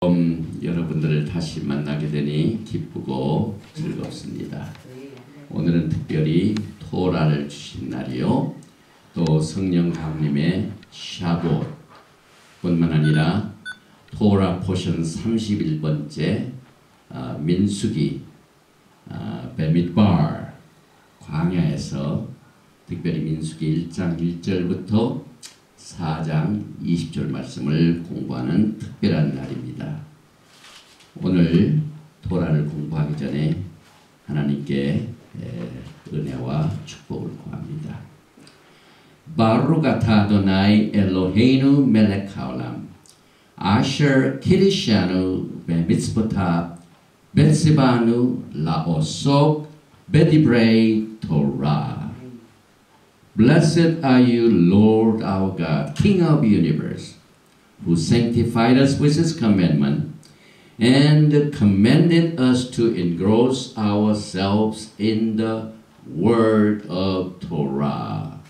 여러분들을 다시 만나게 되니 기쁘고 즐겁습니다. 오늘은 특별히 토라를 주신 날이요. 또 성령 강림의 샤봇 뿐만 아니라 토라 포션 31번째 민수기 베미드바르 광야에서 특별히 민수기 1장 1절부터 4장 20절 말씀을 공부하는 특별한 날입니다. 오늘 토라를 공부하기 전에 하나님께 은혜와 축복을 구합니다. 바룩 아타 아도나이 엘로헤이누 멜렉 하올람 아셔 키리샤누 베미츠보타 베스바누 라오속 베디브레이 토라. Blessed are you, Lord our God, King of the universe, who sanctified us with his commandment and commanded us to engross ourselves in the word of Torah.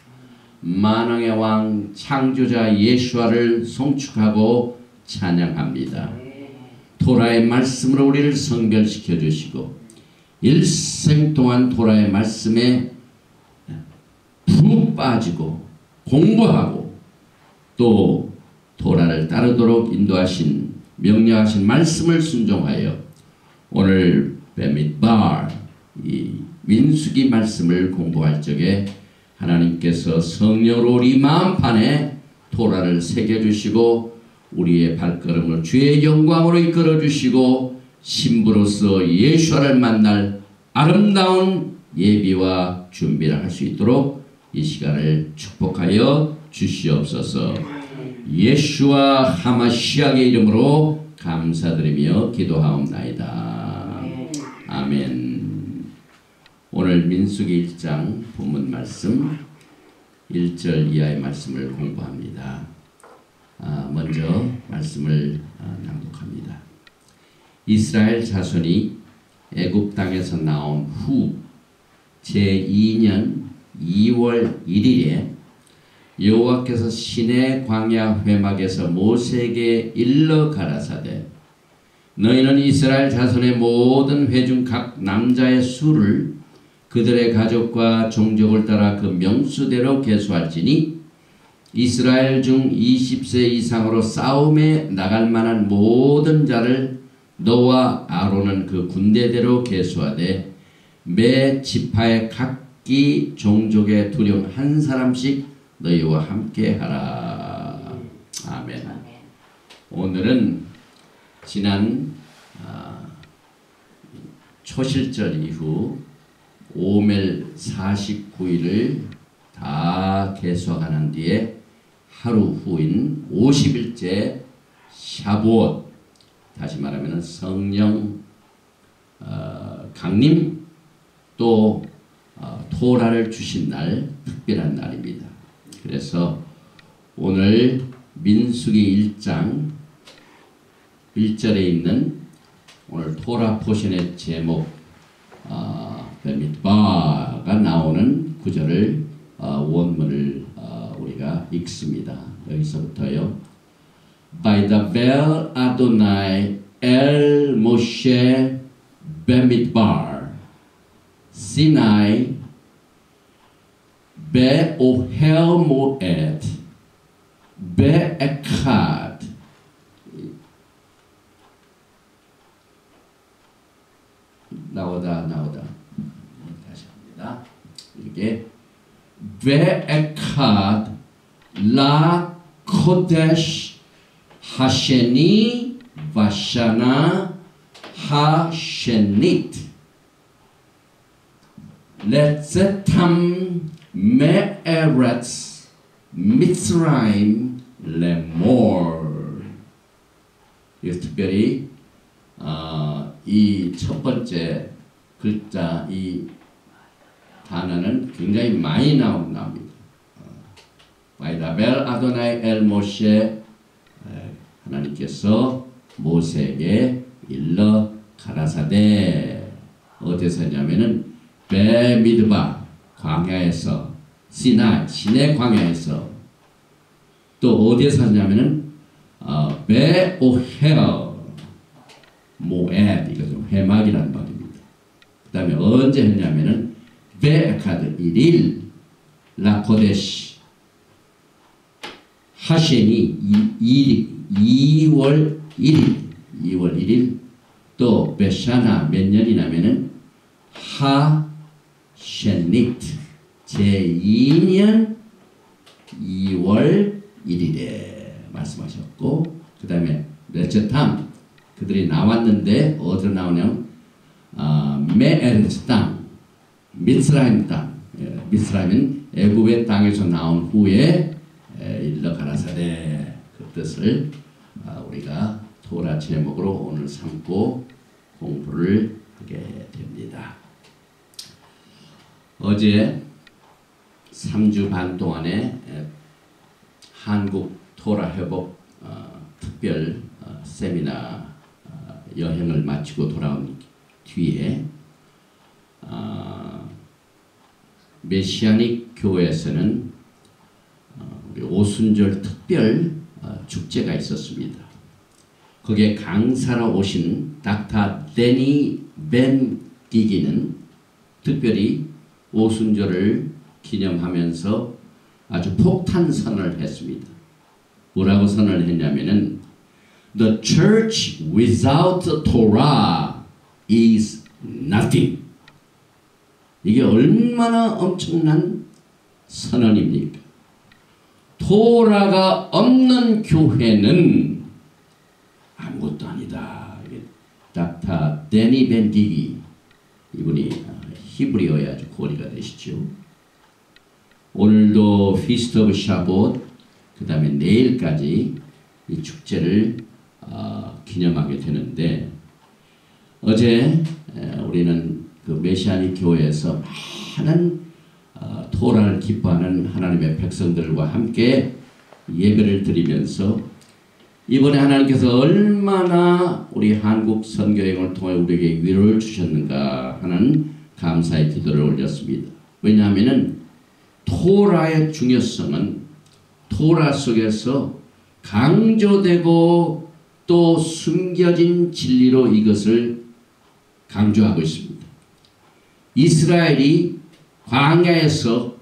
만왕의 왕 창조자 예수와를 송축하고 찬양합니다. 토라의 말씀으로 우리를 성결시켜 주시고 일생 동안 토라의 말씀에 푹 빠지고 공부하고 또 토라를 따르도록 인도하신 명령하신 말씀을 순종하여 오늘 베미드바르 이 민수기 말씀을 공부할 적에 하나님께서 성령으로 우리 마음판에 토라를 새겨주시고 우리의 발걸음을 주의 영광으로 이끌어주시고 신부로서 예수를 만날 아름다운 예비와 준비를 할 수 있도록 이 시간을 축복하여 주시옵소서. 예수와 하마시아의 이름으로 감사드리며 기도하옵나이다. 아멘. 오늘 민수기 1장 본문 말씀 1절 이하의 말씀을 공부합니다. 먼저 말씀을 낭독합니다. 이스라엘 자손이 애굽 땅에서 나온 후 제2년 2월 1일에 여호와께서 시내 광야 회막에서 모세에게 일러 가라사대 너희는 이스라엘 자손의 모든 회중 각 남자의 수를 그들의 가족과 종족을 따라 그 명수대로 계수할지니 이스라엘 중 20세 이상으로 싸움에 나갈 만한 모든 자를 너와 아론은 그 군대대로 계수하되 매 지파의 각기 종족의 두령 한 사람씩 너희와 함께 하라. 아멘. 오늘은 지난 초실절 이후 오멜 49일을 다 계수하는 뒤에 하루 후인 50일째 샤봇, 다시 말하면 성령 강림 또 토라를 주신 날, 특별한 날입니다. 그래서 오늘 민수기 1장 1절에 있는 오늘 토라 포션의 제목 베미드바가 나오는 구절을 원문을 우리가 읽습니다. 여기서부터요. By the bel Adonai el Moshe Bemidbar Sinai Be'ohel Moed Be'ekad 나오다 다시 합니다. 이게 Be'ekad La Kodesh Hasheni Vashana Hashenit Letzetam Me'eretz Mitzrayim Lemor. 이거 특별히 이 첫 번째 글자 이 단어는 굉장히 많이 나옵니다. 바이다벨 아도나이 엘 모셰 하나님께서 모세에게 일러 가라사대 어디서 했냐면은 베미드바 광야에서 시내 광야에서 또 어디에 샀냐면은 베오헬 모앱, 이것은 회막이라는 말입니다. 그 다음에 언제 했냐면은 베에카드 1일 라코데시 하셴이 2월 1일 또 베샤나 몇 년이냐면은 하셴니트 제2년 2월 1일에 말씀하셨고, 그 다음에 레체탐 그들이 나왔는데 어디로 나오냐면 메에르스 땅, 미스라임 땅. 미스라임은 애굽의 땅에서 나온 후에 일러 가라사대, 그 뜻을 우리가 토라 제목으로 오늘 삼고 공부를 하게 됩니다. 어제 3주 반 동안에 한국 토라 회복 특별 세미나 여행을 마치고 돌아온 뒤에 메시아닉 교회에서는 우리 오순절 특별 축제가 있었습니다. 거기에 강사로 오신 닥터 데니 벤 기기는 특별히 오순절을 기념하면서 아주 폭탄 선언을 했습니다. 뭐라고 선언을 했냐면은 The church without Torah is nothing. 이게 얼마나 엄청난 선언입니까? 토라가 없는 교회는 아무것도 아니다. 닥터 데니 벤 기기, 이분이 히브리어에 아주 고리가 되시죠. 오늘도 피스트 오브 샤봇, 그 다음에 내일까지 이 축제를 기념하게 되는데, 어제 우리는 그 메시아닉 교회에서 많은 토라를 기뻐하는 하나님의 백성들과 함께 예배를 드리면서 이번에 하나님께서 얼마나 우리 한국 선교행을 통해 우리에게 위로를 주셨는가 하는 감사의 기도를 올렸습니다. 왜냐하면 토라의 중요성은 토라 속에서 강조되고 또 숨겨진 진리로 이것을 강조하고 있습니다. 이스라엘이 광야에서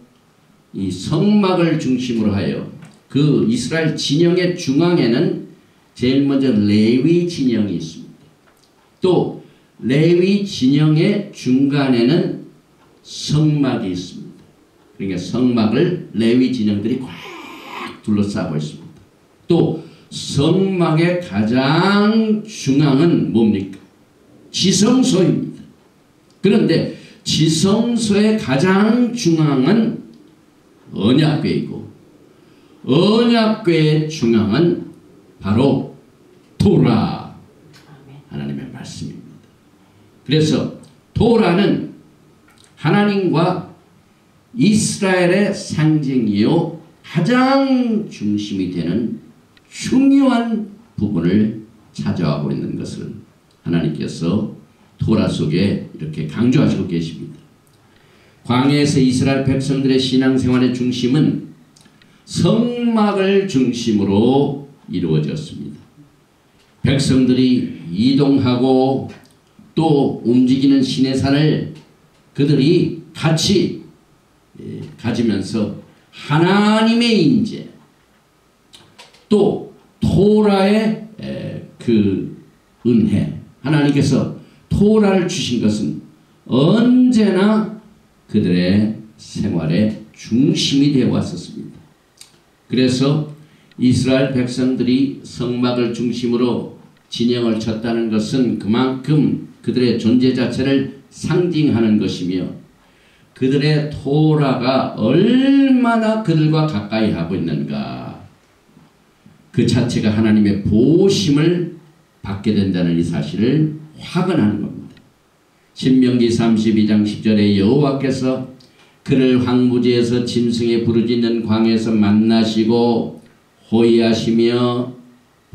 이 성막을 중심으로 하여 그 이스라엘 진영의 중앙에는 제일 먼저 레위 진영이 있습니다. 또 레위 진영의 중간에는 성막이 있습니다. 그러니까 성막을 레위 진영들이 꽉 둘러싸고 있습니다. 또 성막의 가장 중앙은 뭡니까? 지성소입니다. 그런데 지성소의 가장 중앙은 언약궤이고 언약궤의 중앙은 바로 토라, 하나님의 말씀입니다. 그래서 토라는 하나님과 이스라엘의 상징이요 가장 중심이 되는 중요한 부분을 차지하고 있는 것을 하나님께서 토라 속에 이렇게 강조하시고 계십니다. 광야에서 이스라엘 백성들의 신앙생활의 중심은 성막을 중심으로 이루어졌습니다. 백성들이 이동하고 또 움직이는 시내산을 그들이 같이 가지면서 하나님의 임재, 또 토라의 그 은혜, 하나님께서 토라를 주신 것은 언제나 그들의 생활의 중심이 되어 왔었습니다. 그래서 이스라엘 백성들이 성막을 중심으로 진영을 쳤다는 것은 그만큼 그들의 존재 자체를 상징하는 것이며 그들의 토라가 얼마나 그들과 가까이 하고 있는가, 그 자체가 하나님의 보호심을 받게 된다는 이 사실을 확언하는 겁니다. 신명기 32장 10절에 여호와께서 그를 황무지에서 짐승의 부르짖는 광에서 만나시고 호위하시며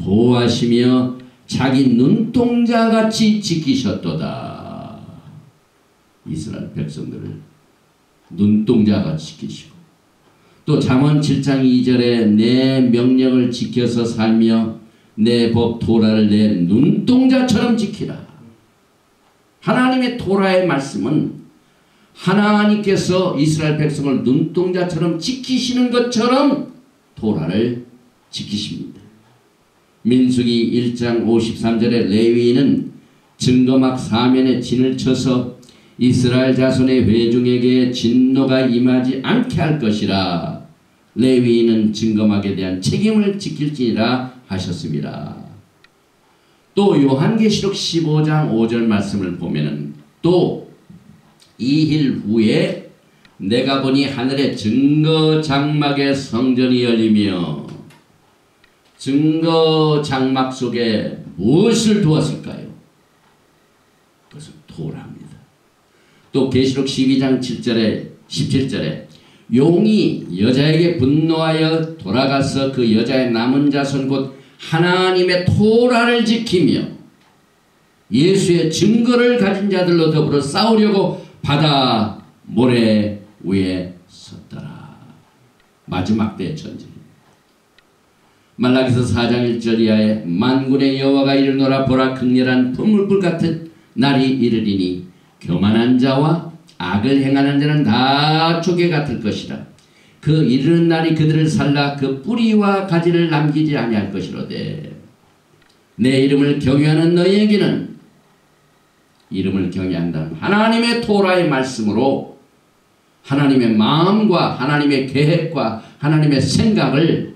보호하시며 자기 눈동자같이 지키셨도다. 이스라엘 백성들을 눈동자같이 지키시고, 또 잠언 7장 2절에 내 명령을 지켜서 살며 내 법 토라를 내 눈동자처럼 지키라. 하나님의 토라의 말씀은 하나님께서 이스라엘 백성을 눈동자처럼 지키시는 것처럼 토라를 지키십니다. 민수기 1장 53절에 레위인은 증거막 사면에 진을 쳐서 이스라엘 자손의 회중에게 진노가 임하지 않게 할 것이라. 레위인은 증거막에 대한 책임을 지킬지니라 하셨습니다. 또 요한계시록 15장 5절 말씀을 보면은 또 이힐 후에 내가 보니 하늘에 증거 장막의 성전이 열리며 증거 장막 속에 무엇을 두었을까요? 그것은 토라입니다. 또 계시록 12장 7절에 17절에 용이 여자에게 분노하여 돌아가서 그 여자의 남은 자손 곧 하나님의 토라를 지키며 예수의 증거를 가진 자들로 더불어 싸우려고 바다 모래 위에 섰더라. 마지막 때의 전쟁입니다. 말라기서 4장 1절 이하에 만군의 여호와가 이르노라 보라 극렬한 분물불 같은 날이 이르리니 교만한 자와 악을 행하는 자는 다 조개 같을 것이라. 그 이르는 날이 그들을 살라 그 뿌리와 가지를 남기지 아니할 것이로되 내 이름을 경외하는 너희에게는 이름을 경외한다는 하나님의 토라의 말씀으로 하나님의 마음과 하나님의 계획과 하나님의 생각을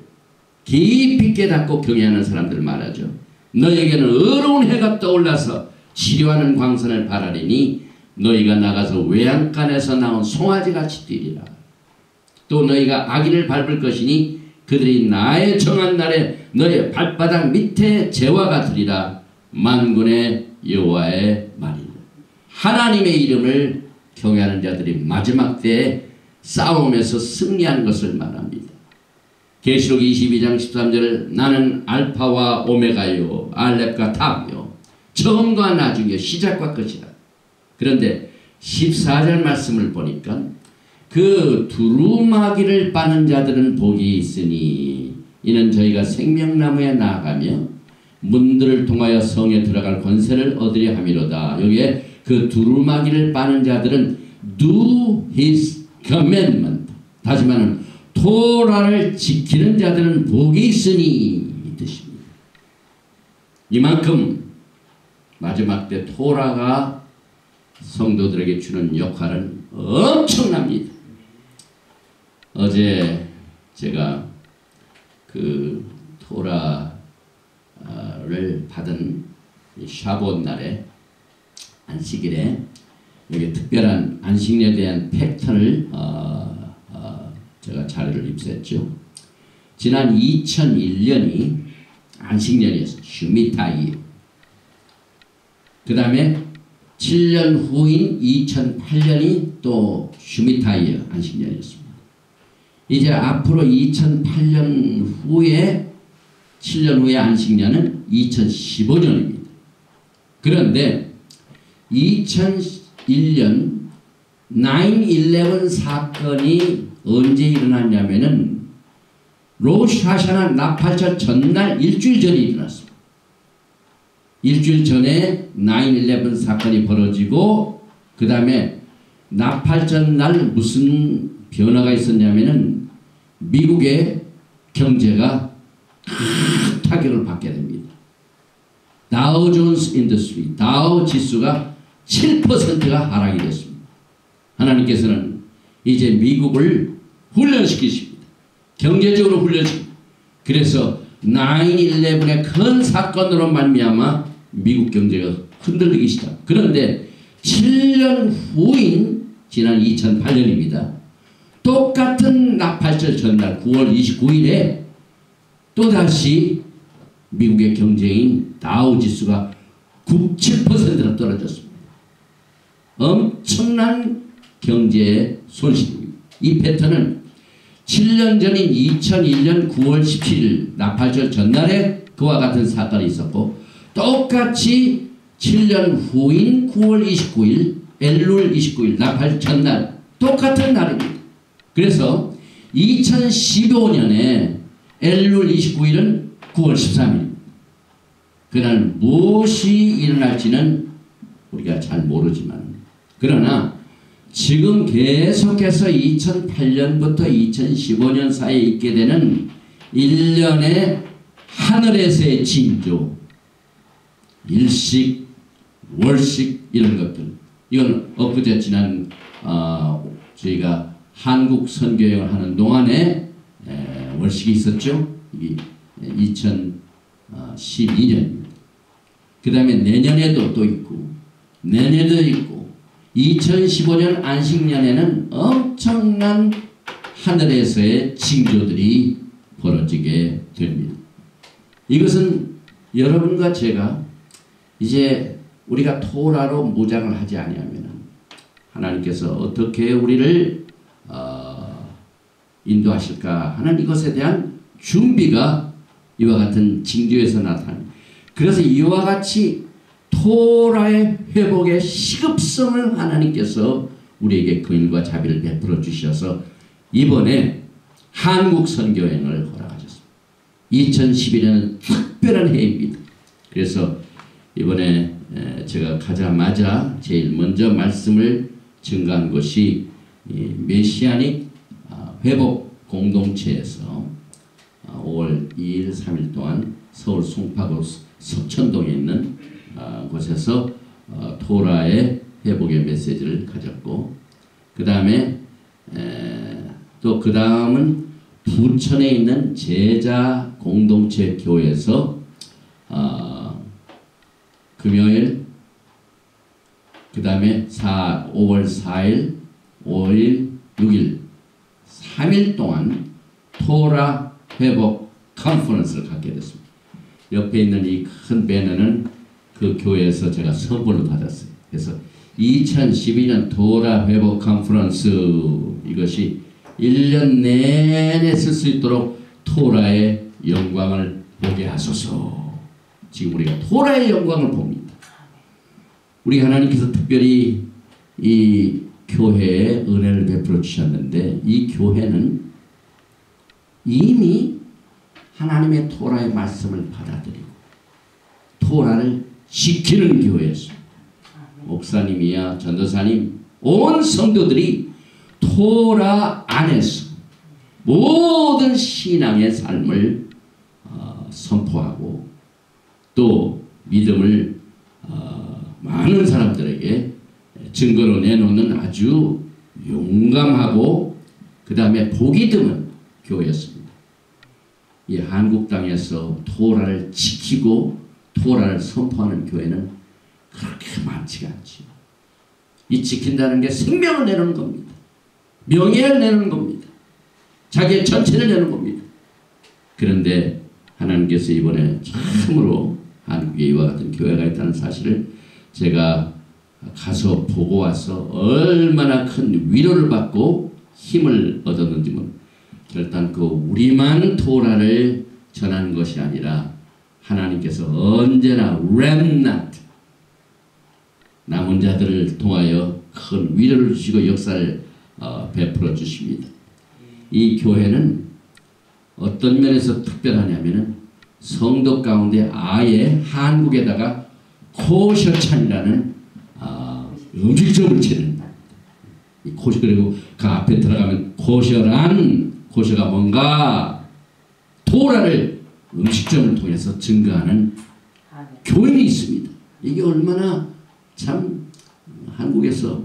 깊이 깨닫고 경외하는 사람들 말하죠. 너희에게는 의로운 해가 떠올라서 치료하는 광선을 바라리니 너희가 나가서 외양간에서 나온 송아지같이 뛰리라. 또 너희가 악인을 밟을 것이니 그들이 나의 정한 날에 너희의 발바닥 밑에 재와 같으리라. 만군의 여호와의 말이라. 하나님의 이름을 경외하는 자들이 마지막 때에 싸움에서 승리하는 것을 말합니다. 계시록 22장 13절을 나는 알파와 오메가요 알렙과 탑이요 처음과 나중이요 시작과 끝이라. 그런데 14절 말씀을 보니까 그 두루마기를 빠는 자들은 복이 있으니 이는 저희가 생명나무에 나아가며 문들을 통하여 성에 들어갈 권세를 얻으려 함이로다. 여기에 그 두루마기를 빠는 자들은 do his commandment, 다시 말하면 토라를 지키는 자들은 복이 있으니 이 뜻입니다. 이만큼 마지막 때 토라가 성도들에게 주는 역할은 엄청납니다. 어제 제가 그 토라를 받은 샤봇 날에 안식일에 여기 특별한 안식일에 대한 패턴을 제가 자료를 입수했죠. 지난 2001년이 안식년이었어요. 슈미타이. 그 다음에 7년 후인 2008년이 또 슈미타이어 안식년이었습니다. 이제 앞으로 2008년 후에 7년 후의 안식년은 2015년입니다. 그런데 2001년 9/11 사건이 언제 일어났냐면은 로시 하샤나 나팔절 전날 일주일 전에 일어났습니다. 일주일 전에 9/11 사건이 벌어지고 그 다음에 나팔절 날 무슨 변화가 있었냐면은 미국의 경제가 큰 타격을 받게 됩니다. 다우 존스 인더스트리, 다우 지수가 7%가 하락이 됐습니다. 하나님께서는 이제 미국을 훈련시키십니다. 경제적으로 훈련시킵니다. 그래서 9/11의 큰 사건으로 말미암아 미국 경제가 흔들리기 시작. 그런데 7년 후인 지난 2008년입니다. 똑같은 나팔절 전날 9월 29일에 또다시 미국의 경제인 다우지수가 7%나 떨어졌습니다. 엄청난 경제의 손실입니다. 이 패턴은 7년 전인 2001년 9월 17일 나팔절 전날에 그와 같은 사건이 있었고 똑같이 7년 후인 9월 29일 엘룰 29일 나팔 전날 똑같은 날입니다. 그래서 2015년에 엘룰 29일은 9월 13일 그날 무엇이 일어날지는 우리가 잘 모르지만, 그러나 지금 계속해서 2008년부터 2015년 사이에 있게 되는 일련의 하늘에서의 징조, 일식, 월식 이런 것들, 이건 엊그제 지난 저희가 한국 선교여행을 하는 동안에 월식이 있었죠. 이게 2012년입니다. 그 다음에 내년에도 또 있고 내년에도 있고 2015년 안식년에는 엄청난 하늘에서의 징조들이 벌어지게 됩니다. 이것은 여러분과 제가 이제 우리가 토라로 무장을 하지 아니하면 하나님께서 어떻게 우리를 인도하실까 하는 이것에 대한 준비가 이와 같은 징조에서 나타납니다. 그래서 이와 같이 토라의 회복의 시급성을 하나님께서 우리에게 긍휼과 자비를 베풀어 주셔서 이번에 한국 선교여행을 허락하셨습니다. 2011년은 특별한 해입니다. 그래서 이번에 제가 가자마자 제일 먼저 말씀을 증가한 것이 메시아닉 회복 공동체에서 5월 2일 3일 동안 서울 송파구 석천동에 있는 곳에서 토라의 회복의 메시지를 가졌고, 그 다음에 또 그 다음은 부천에 있는 제자 공동체 교회에서 금요일, 그 다음에 5월 4일, 5일, 6일 3일 동안 토라 회복 컨퍼런스를 갖게 됐습니다. 옆에 있는 이 큰 배너는 그 교회에서 제가 선물로 받았어요. 그래서 2012년 토라 회복 컨퍼런스, 이것이 1년 내내 쓸 수 있도록 토라의 영광을 보게 하소서. 지금 우리가 토라의 영광을 봅니다. 우리 하나님께서 특별히 이 교회에 은혜를 베풀어 주셨는데, 이 교회는 이미 하나님의 토라의 말씀을 받아들이고 토라를 지키는 교회였습니다. 목사님이야 전도사님 온 성도들이 토라 안에서 모든 신앙의 삶을 선포하고 또 믿음을 많은 사람들에게 증거로 내놓는 아주 용감하고 그 다음에 복이 드문 교회였습니다. 이 한국 땅에서 토라를 지키고 토라를 선포하는 교회는 그렇게 많지가 않지요. 이 지킨다는 게 생명을 내놓는 겁니다. 명예를 내놓는 겁니다. 자기의 전체를 내놓는 겁니다. 그런데 하나님께서 이번에 참으로 한국에 이와 같은 교회가 있다는 사실을 제가 가서 보고 와서 얼마나 큰 위로를 받고 힘을 얻었는지 모릅니다. 결단 우리만 토라를 전하는 것이 아니라 하나님께서 언제나 렘넌트, 남은 자들을 통하여 큰 위로를 주시고 역사를 베풀어 주십니다. 이 교회는 어떤 면에서 특별하냐면은 성도 가운데 아예 한국에다가 코셔찬이라는 음식점을 차립니다. 이 코셔, 그리고 그 앞에 들어가면 코셔가 뭔가 토라를 음식점을 통해서 증거하는 교인이 있습니다. 이게 얼마나 참 한국에서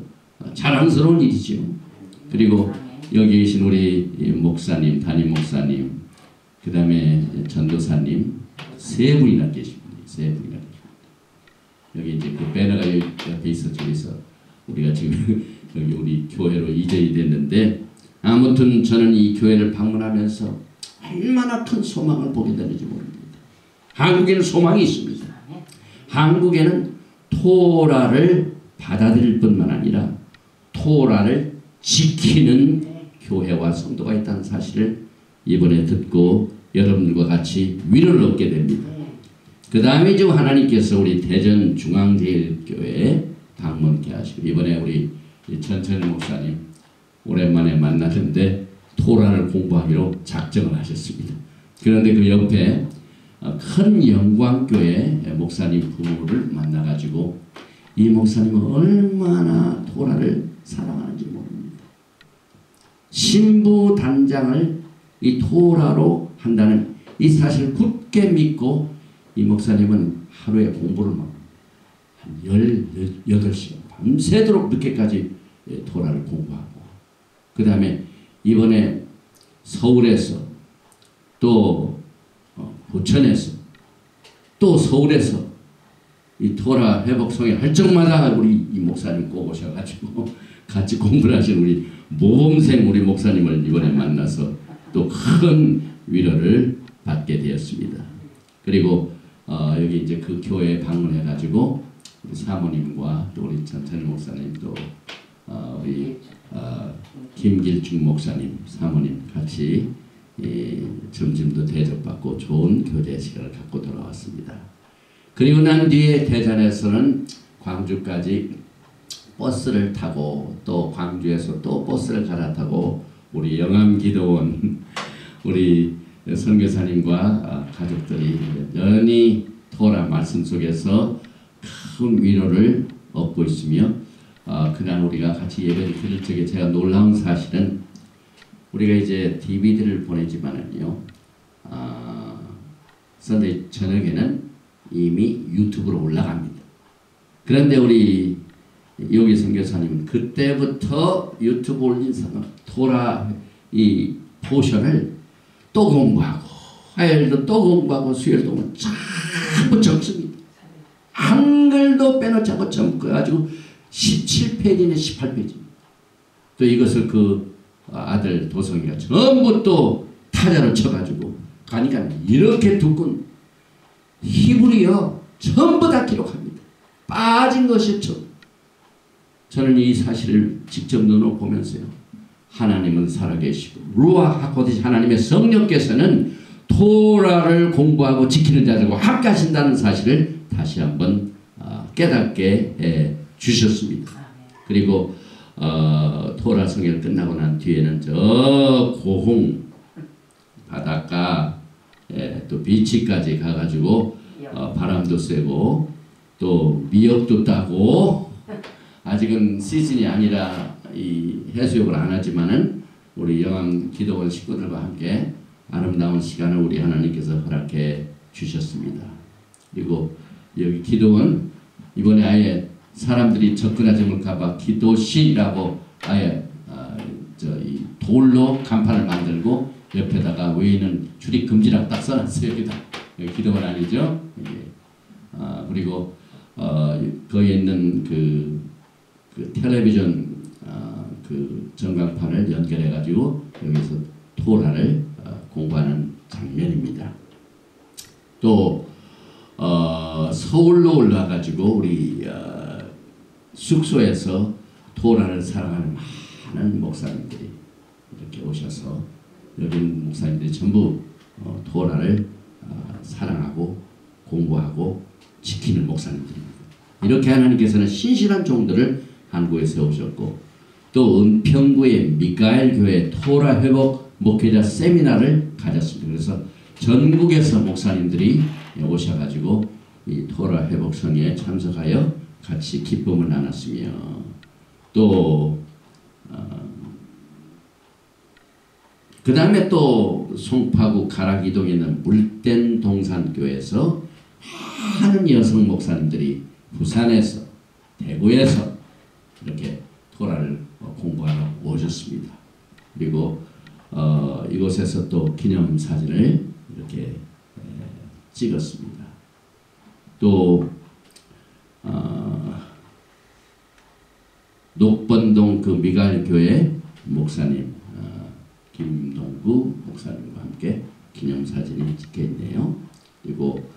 자랑스러운 일이죠. 그리고 여기 계신 우리 목사님, 담임 목사님, 그 다음에 전도사님 세 분이나 계십니다. 여기 이제 그 배너가 옆에 있어 저기서 우리가 지금 여기 우리 교회로 이전이 됐는데, 아무튼 저는 이 교회를 방문하면서 얼마나 큰 소망을 보게 되는지 모릅니다. 한국에는 소망이 있습니다. 한국에는 토라를 받아들일 뿐만 아니라 토라를 지키는 교회와 성도가 있다는 사실을 이번에 듣고 여러분들과 같이 위로를 얻게 됩니다. 그 다음에 지금 하나님께서 우리 대전중앙제일교회에 방문케 하시고, 이번에 우리 전천일 목사님 오랜만에 만나는데 토라를 공부하기로 작정을 하셨습니다. 그런데 그 옆에 큰 영광교회 목사님 부부를 만나가지고 이 목사님은 얼마나 토라를 사랑하는지 모릅니다. 신부 단장을 이 토라로 한다는 이 사실을 굳게 믿고 이 목사님은 하루에 공부를 한 18시간 밤새도록 늦게까지 토라를 공부하고 그 다음에 이번에 서울에서 또 부천에서 또 서울에서 이 토라 회복성회 할 적마다 우리 이 목사님 꼭 오셔가지고 같이 공부를 하신 우리 모범생 우리 목사님을 이번에 만나서 또 큰 위로를 받게 되었습니다. 그리고 여기 이제 그 교회에 방문해가지고 우리 사모님과 또 우리 전찬일 목사님 또 우리 김길중 목사님 사모님 같이 점심도 대접받고 좋은 교제 시간을 갖고 돌아왔습니다. 그리고 난 뒤에 대전에서는 광주까지 버스를 타고 또 광주에서 또 버스를 갈아타고 우리 영암기도원 우리 선교사님과 가족들이 여전히 토라 말씀 속에서 큰 위로를 얻고 있으며 그날 우리가 같이 예배를 드릴 적에 제가 놀라운 사실은 우리가 이제 DVD를 보내지만은요 선대 저녁에는 이미 유튜브로 올라갑니다. 그런데 우리 여기 선교사님은 그때부터 유튜브 올린 토라 이 포션을 또 공부하고 화요일도 또 공부하고 수요일도 전부 적습니다. 한글도 빼놓지 않고 전부 가지고 17페이지네 18페이지. 또 이것을 그 아들 도성이가 전부 또 타자로 쳐가지고 가니까 이렇게 두꺼운 히브리어 전부 다 기록합니다. 빠진 것이 없죠. 저는 이 사실을 직접 눈으로 보면서요. 하나님은 살아계시고 루아 하코디시 하나님의 성령께서는 토라를 공부하고 지키는 자들과 함께하신다는 사실을 다시 한번 깨닫게 해 주셨습니다. 그리고 토라 성경 끝나고 난 뒤에는 저 고흥 바닷가 또 비치까지 가가지고 바람도 쐬고 또 미역도 따고 아직은 시즌이 아니라 이 해수욕을 안 하지만은 우리 영암 기도원 식구들과 함께 아름다운 시간을 우리 하나님께서 허락해 주셨습니다. 그리고 여기 기도원 이번에 아예 사람들이 접근하지 못할까봐 기도실이라고 아예 이 돌로 간판을 만들고 옆에다가 외에는 출입 금지라고 딱 써놨어요. 여기다 기도원 아니죠? 그리고 거기에 있는 그 텔레비전 그 전광판을 연결해 가지고 여기서 토라를 공부하는 장면입니다. 또 서울로 올라와 가지고 우리 숙소에서 토라를 사랑하는 많은 목사님들이 이렇게 오셔서 여기 목사님들이 전부 토라를 사랑하고 공부하고 지키는 목사님들입니다. 이렇게 하나님께서는 신실한 종들을 한국에 세우셨고 또 은평구의 미가엘 교회 토라 회복 목회자 세미나를 가졌습니다. 그래서 전국에서 목사님들이 오셔가지고 이 토라 회복 성회에 참석하여 같이 기쁨을 나눴으며 또 그 다음에 또 송파구 가락이동에 있는 물된 동산교회에서 많은 여성 목사님들이 부산에서 대구에서 이렇게 토라를 공부하러 오셨습니다. 그리고 이곳에서 또 기념사진을 이렇게 찍었습니다. 또 녹번동 그 미가엘 교회 목사님 김동구 목사님과 함께 기념사진이 찍혀있네요. 그리고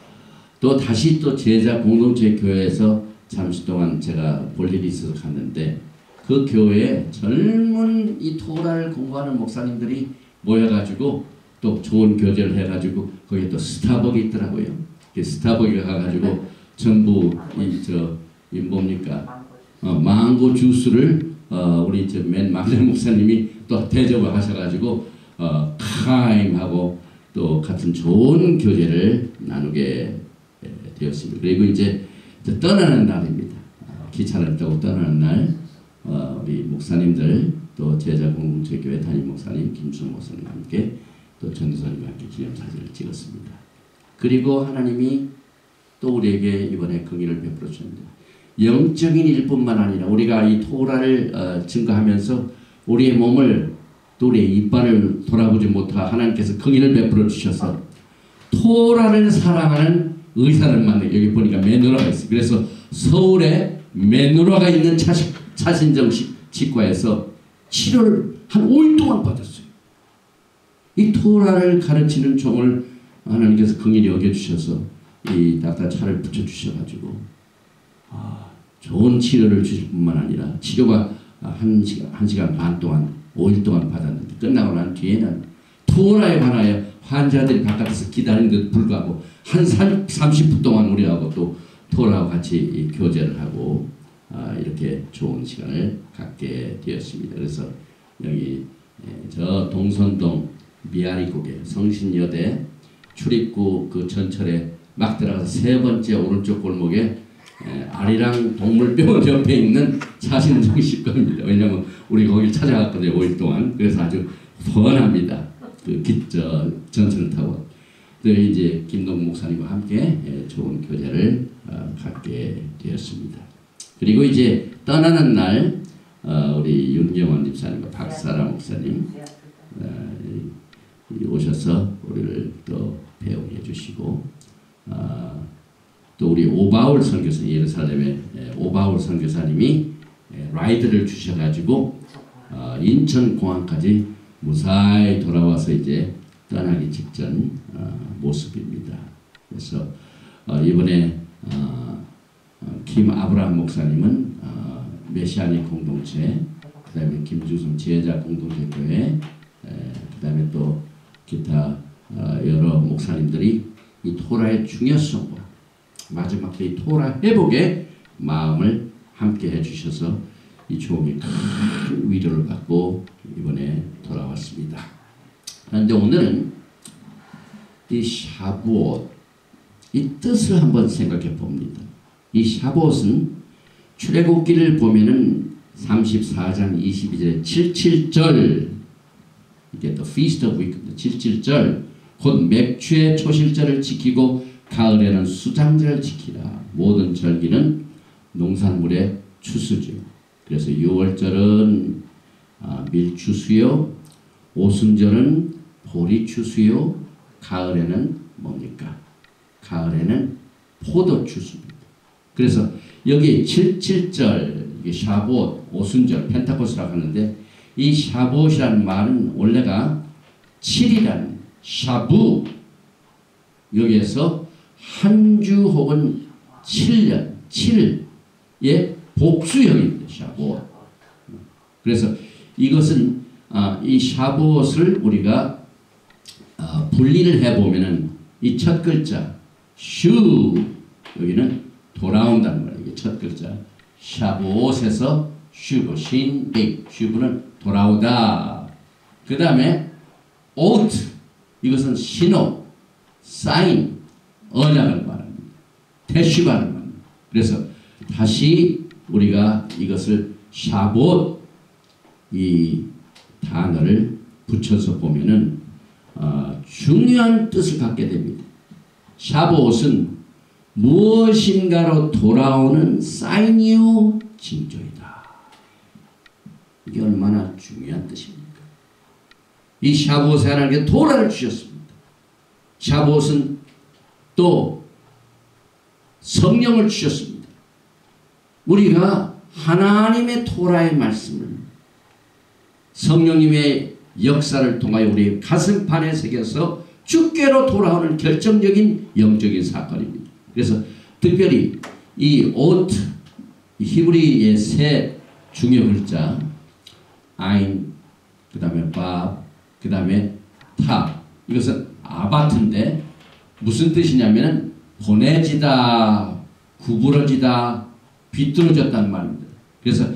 또 다시 또 제자 공동체 교회에서 잠시 동안 제가 볼 일이 있어서 갔는데 그 교회에 젊은 이 토라를 공부하는 목사님들이 모여가지고 또 좋은 교제를 해가지고 거기 또 스타벅이 있더라고요. 스타벅에 가가지고 전부 이 뭡니까 망고 주스를 우리 맨 막내 목사님이 또 대접을 하셔가지고 카임하고 또 같은 좋은 교제를 나누게 되었습니다. 그리고 이제 떠나는 날입니다. 기차를 타고 떠나는 날 우리 목사님들 또 제자공동체교회 담임 목사님 김순 목사님과 함께 또 전도사님과 함께 기념사진을 찍었습니다. 그리고 하나님이 또 우리에게 이번에 긍휼을 베풀어 주셨습니다. 영적인 일뿐만 아니라 우리가 이 토라를 증거하면서 우리의 몸을 또 우리의 이빨을 돌아보지 못하 하나님께서 긍휼을 베풀어 주셔서 토라를 사랑하는 의사를 만나게 여기 보니까 메누라가 있어요. 그래서 서울에 메누라가 있는 차신정 치과에서 치료를 한 5일 동안 받았어요. 이 토라를 가르치는 종을 하나님께서 긍휼히 여겨주셔서 이 닥터차를 붙여주셔가지고 좋은 치료를 주실 뿐만 아니라 치료가 1시간 반 동안 5일 동안 받았는데 끝나고 난 뒤에는 토라에 관하여 환자들이 바깥에서 기다리는 데 불구하고 한 30분 동안 우리하고 또 토라와 같이 교제를 하고 이렇게 좋은 시간을 갖게 되었습니다. 그래서 여기 저 동선동 미아리국에 성신여대 출입구 그 전철에 막 들어가서 세 번째 오른쪽 골목에 아리랑 동물병원 옆에 있는 차신정식과입니다. 왜냐하면 우리 거길 찾아갔거든요. 5일 동안. 그래서 아주 뻔합니다. 그 전철을 타고. 이제 김동 목사님과 함께 좋은 교제를 갖게 되었습니다. 그리고 이제 떠나는 날 우리 윤경원 집사님과 박사라 목사님 오셔서 우리를 또 배웅해 주시고 또 우리 오바울 선교사님 예루살렘의 오바울 선교사님이 라이드를 주셔가지고 인천공항까지 무사히 돌아와서 이제 떠나기 직전 모습입니다. 그래서 이번에 김 아브라함 목사님은 메시아닉 공동체, 그 다음에 김주승 지혜자 공동체 교회, 그 다음에 또 기타 여러 목사님들이 이 토라의 중요성과 마지막 이 토라 회복에 마음을 함께 해주셔서 이 조국이 큰 위로를 받고 이번에 돌아왔습니다. 그런데 오늘은 이 샤부옷 이 뜻을 한번 생각해 봅니다. 이 샤부옷은 출애굽기를 보면은 34장 22절에 77절 이게 또 Feast of Week 77절 곧 맥주의 초실절을 지키고 가을에는 수장절을 지키라. 모든 절기는 농산물의 추수죠. 그래서 6월절은 밀추수요, 오순절은 보리추수요, 가을에는 뭡니까? 가을에는 포도추수입니다. 그래서 여기 77절, 샤봇, 오순절, 펜타코스라고 하는데 이 샤봇이라는 말은 원래가 7이라는 샤부 여기에서 한 주 혹은 7년, 7의 복수형입니다. 샤봇. 그래서 이것은 이 샤봇을 우리가 분리를 해보면은 이 첫 글자 슈 여기는 돌아온다는 거예요. 이게 첫 글자 샤봇에서 슈브 신빙 슈브는 돌아오다. 그 다음에 오트 이것은 신호 사인 언약을 말합니다. 테슈바를 말합니다. 그래서 다시 우리가 이것을 샤봇 이 단어를 붙여서 보면은 중요한 뜻을 갖게 됩니다. 샤봇은 무엇인가로 돌아오는 사인이요 징조이다. 이게 얼마나 중요한 뜻입니까? 이 샤봇에 하나님께 토라를 주셨습니다. 샤봇은 또 성령을 주셨습니다. 우리가 하나님의 토라의 말씀을 성령님의 역사를 통하여 우리 가슴판에 새겨서 주께로 돌아오는 결정적인 영적인 사건입니다. 그래서 특별히 이 오트 히브리의 세 중요 글자 아인 그 다음에 밥 그 다음에 타 이것은 아바트인데 무슨 뜻이냐면 보내지다 구부러지다 비뚤어졌다는 말입니다. 그래서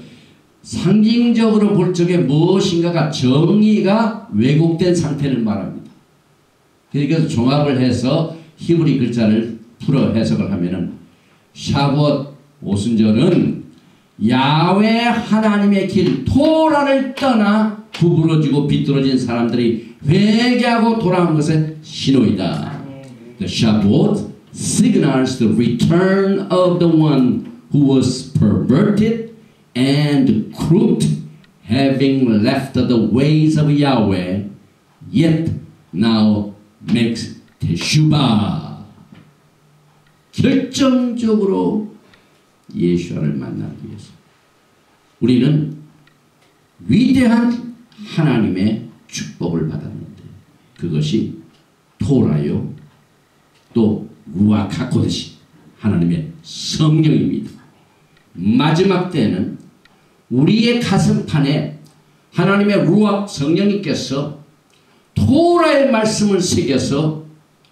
상징적으로 볼 적에 무엇인가가 정의가 왜곡된 상태를 말합니다. 그래서 종합을 해서 히브리 글자를 풀어 해석을 하면은 샤봇 오순절은 야훼 하나님의 길 토라를 떠나 구부러지고 비뚤어진 사람들이 회개하고 돌아온 것의 신호이다. The Shavuot signals the return of the one who was perverted and crooked, having left the ways of Yahweh, yet now makes teshuvah. 결정적으로 예수를 만나기 위해서 우리는 위대한 하나님의 축복을 받았는데 그것이 토라요 또 루아카 하코데시 하나님의 성령입니다. 마지막 때에는 우리의 가슴판에 하나님의 루아 성령님께서 토라의 말씀을 새겨서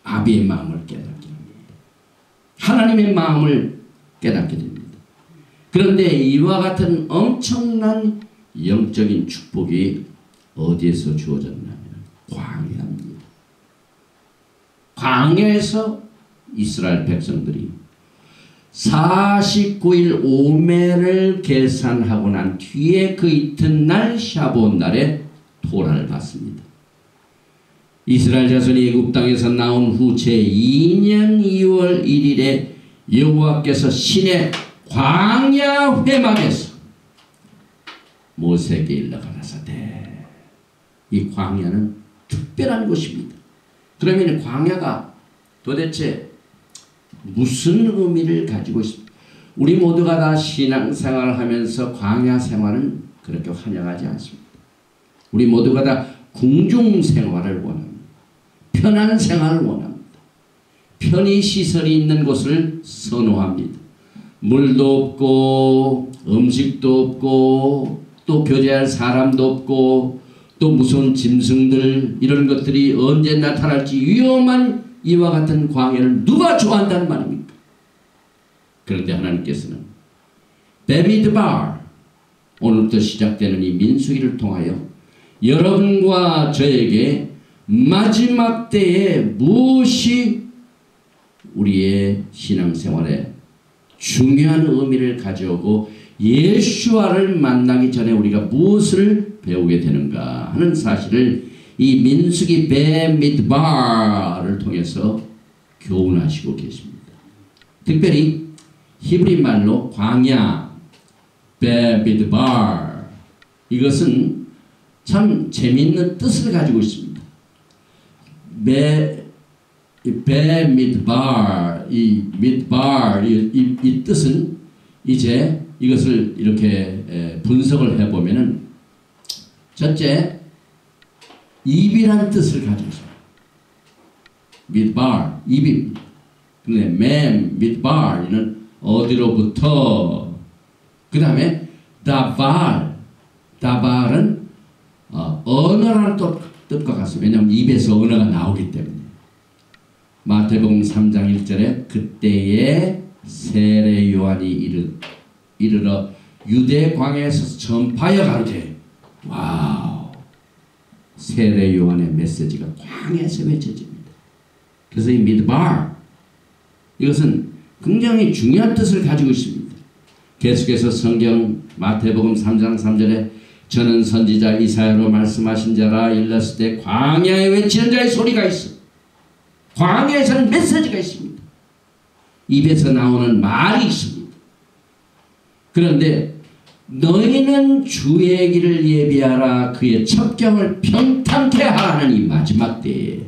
아비의 마음을 깨닫게 합니다. 하나님의 마음을 깨닫게 됩니다. 그런데 이와 같은 엄청난 영적인 축복이 어디에서 주어졌냐면 광야입니다. 광야에서 이스라엘 백성들이 49일 오매를 계산하고 난 뒤에 그 이튿날 샤봇 날에 토라를 받습니다. 이스라엘 자손이 애굽 땅에서 나온 후 제2년 2월 1일에 여호와께서 신의 광야 회막에서 모세에게 일러 가라사대. 이 광야는 특별한 곳입니다. 그러면 광야가 도대체 무슨 의미를 가지고 있습니까? 우리 모두가 다 신앙생활을 하면서 광야 생활은 그렇게 환영하지 않습니다. 우리 모두가 다 궁중생활을 원합니다. 편한 생활을 원합니다. 편의시설이 있는 곳을 선호합니다. 물도 없고 음식도 없고 또 교제할 사람도 없고 또 무서운 짐승들 이런 것들이 언제 나타날지 위험한 이와 같은 광야를 누가 좋아한다는 말입니까? 그런데 하나님께서는 베미드발 오늘부터 시작되는 이 민수기를 통하여 여러분과 저에게 마지막 때에 무엇이 우리의 신앙생활에 중요한 의미를 가져오고 예수와를 만나기 전에 우리가 무엇을 배우게 되는가 하는 사실을 이 민수기 베미드발을 통해서 교훈하시고 계십니다. 특별히 히브리 말로 광야 베미드발 이것은 참 재미있는 뜻을 가지고 있습니다. 베미드발 이 미드발 이 뜻은 이제 이것을 이렇게 분석을 해보면은 첫째 입이란 뜻을 가지고 있습니다. 미드발 입입니다. 근데 맨 미드발은 어디로부터 그 다음에 다발은 언어라는 뜻과 같습니다. 왜냐하면 입에서 언어가 나오기 때문에 마태복음 3장 1절에 그때에 세례 요한이 이르러 유대 광야에서 전파하여 가로되 와우 세례 요한의 메시지가 광야에서 외쳐집니다. 그래서 이 미드발 이것은 굉장히 중요한 뜻을 가지고 있습니다. 계속해서 성경 마태복음 3장 3절에 저는 선지자 이사야로 말씀하신 자라 일렀을 때 광야에 외치는 자의 소리가 있어. 광야에서는 메시지가 있습니다. 입에서 나오는 말이 있습니다. 그런데 너희는 주의 길을 예비하라 그의 첩경을 평탄케 하라는 이 마지막 때에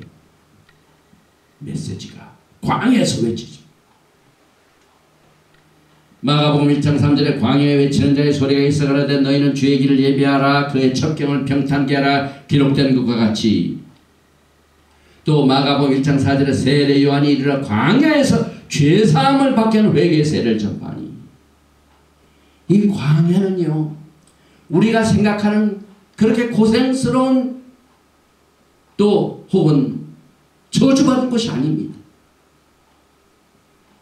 메시지가 광야에서 외치죠. 마가복음 1장 3절에 광야에 외치는 자의 소리가 있어 가라되 너희는 주의 길을 예비하라 그의 첩경을 평탄케 하라 기록된 것과 같이 또 마가복음 1장 4절에 세례 요한이 이르러 광야에서 죄사함을 받게 하는 회개의 세례를 전파하니 이 광야는요 우리가 생각하는 그렇게 고생스러운 또 혹은 저주받은 것이 아닙니다.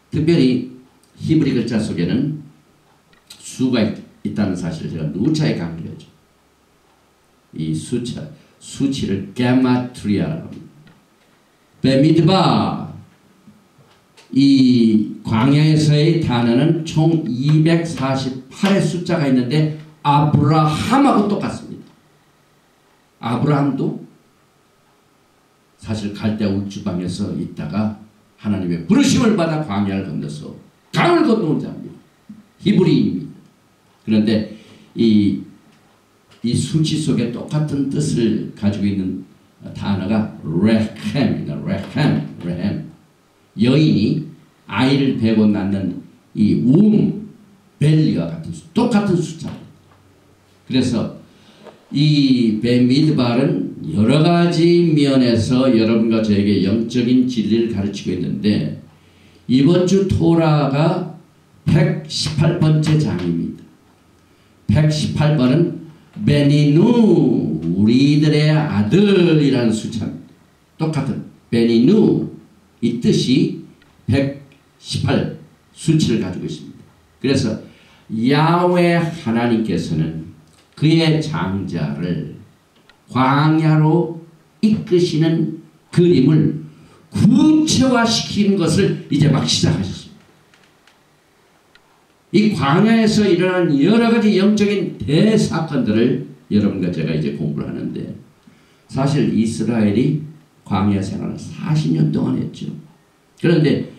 특별히 히브리 글자 속에는 수가 있다는 사실을 제가 누차에 강조하죠. 이 수치를 게마트리아라고 합니다. 베미드바, 이 광야에서의 단어는 총 248의 숫자가 있는데 아브라함하고 똑같습니다. 아브라함도 사실 갈대아 울주방에서 있다가 하나님의 부르심을 받아 광야를 건너서 강을 건너온 자입니다. 히브리인입니다. 그런데 이 수치 속에 똑같은 뜻을 가지고 있는 단어가 레헴입니다. 레헴. 여인이 아이를 베고 낳는 이 벨리와 같은 똑같은 숫자입니다. 그래서 이 베미드발은 여러 가지 면에서 여러분과 저에게 영적인 진리를 가르치고 있는데 이번 주 토라가 118번째 장입니다. 118번은 베니누, 우리들의 아들이라는 숫자입니다. 똑같은 베니누, 이 뜻이 118 수치를 가지고 있습니다. 그래서 야훼 하나님께서는 그의 장자를 광야로 이끄시는 그림을 구체화시키는 것을 이제 막 시작하셨습니다. 이 광야에서 일어난 여러 가지 영적인 대사건들을 여러분과 제가 이제 공부를 하는데 사실 이스라엘이 광야 생활을 40년 동안 했죠. 그런데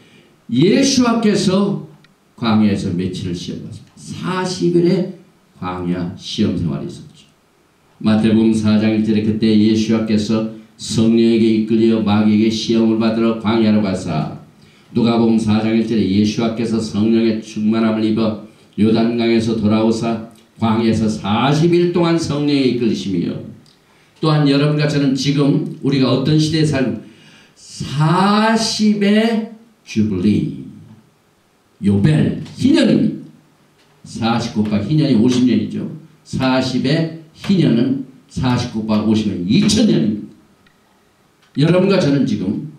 예수와께서 광야에서 며칠을 시험받습니다. 40일의 광야 시험 생활이 있었죠. 마태복음 4장 1절에 그때 예수와께서 성령에게 이끌려 마귀에게 시험을 받으러 광야로 가사 누가복음 4장 1절에 예수와께서 성령의 충만함을 입어 요단강에서 돌아오사 광야에서 40일 동안 성령에 이끌리시며 또한 여러분과 저는 지금 우리가 어떤 시대에 살고 40의 주블리 요벨 희년입니다. 40곱과 희년이 50년이죠. 40의 희년은 40곱과 50년 2000년입니다. 여러분과 저는 지금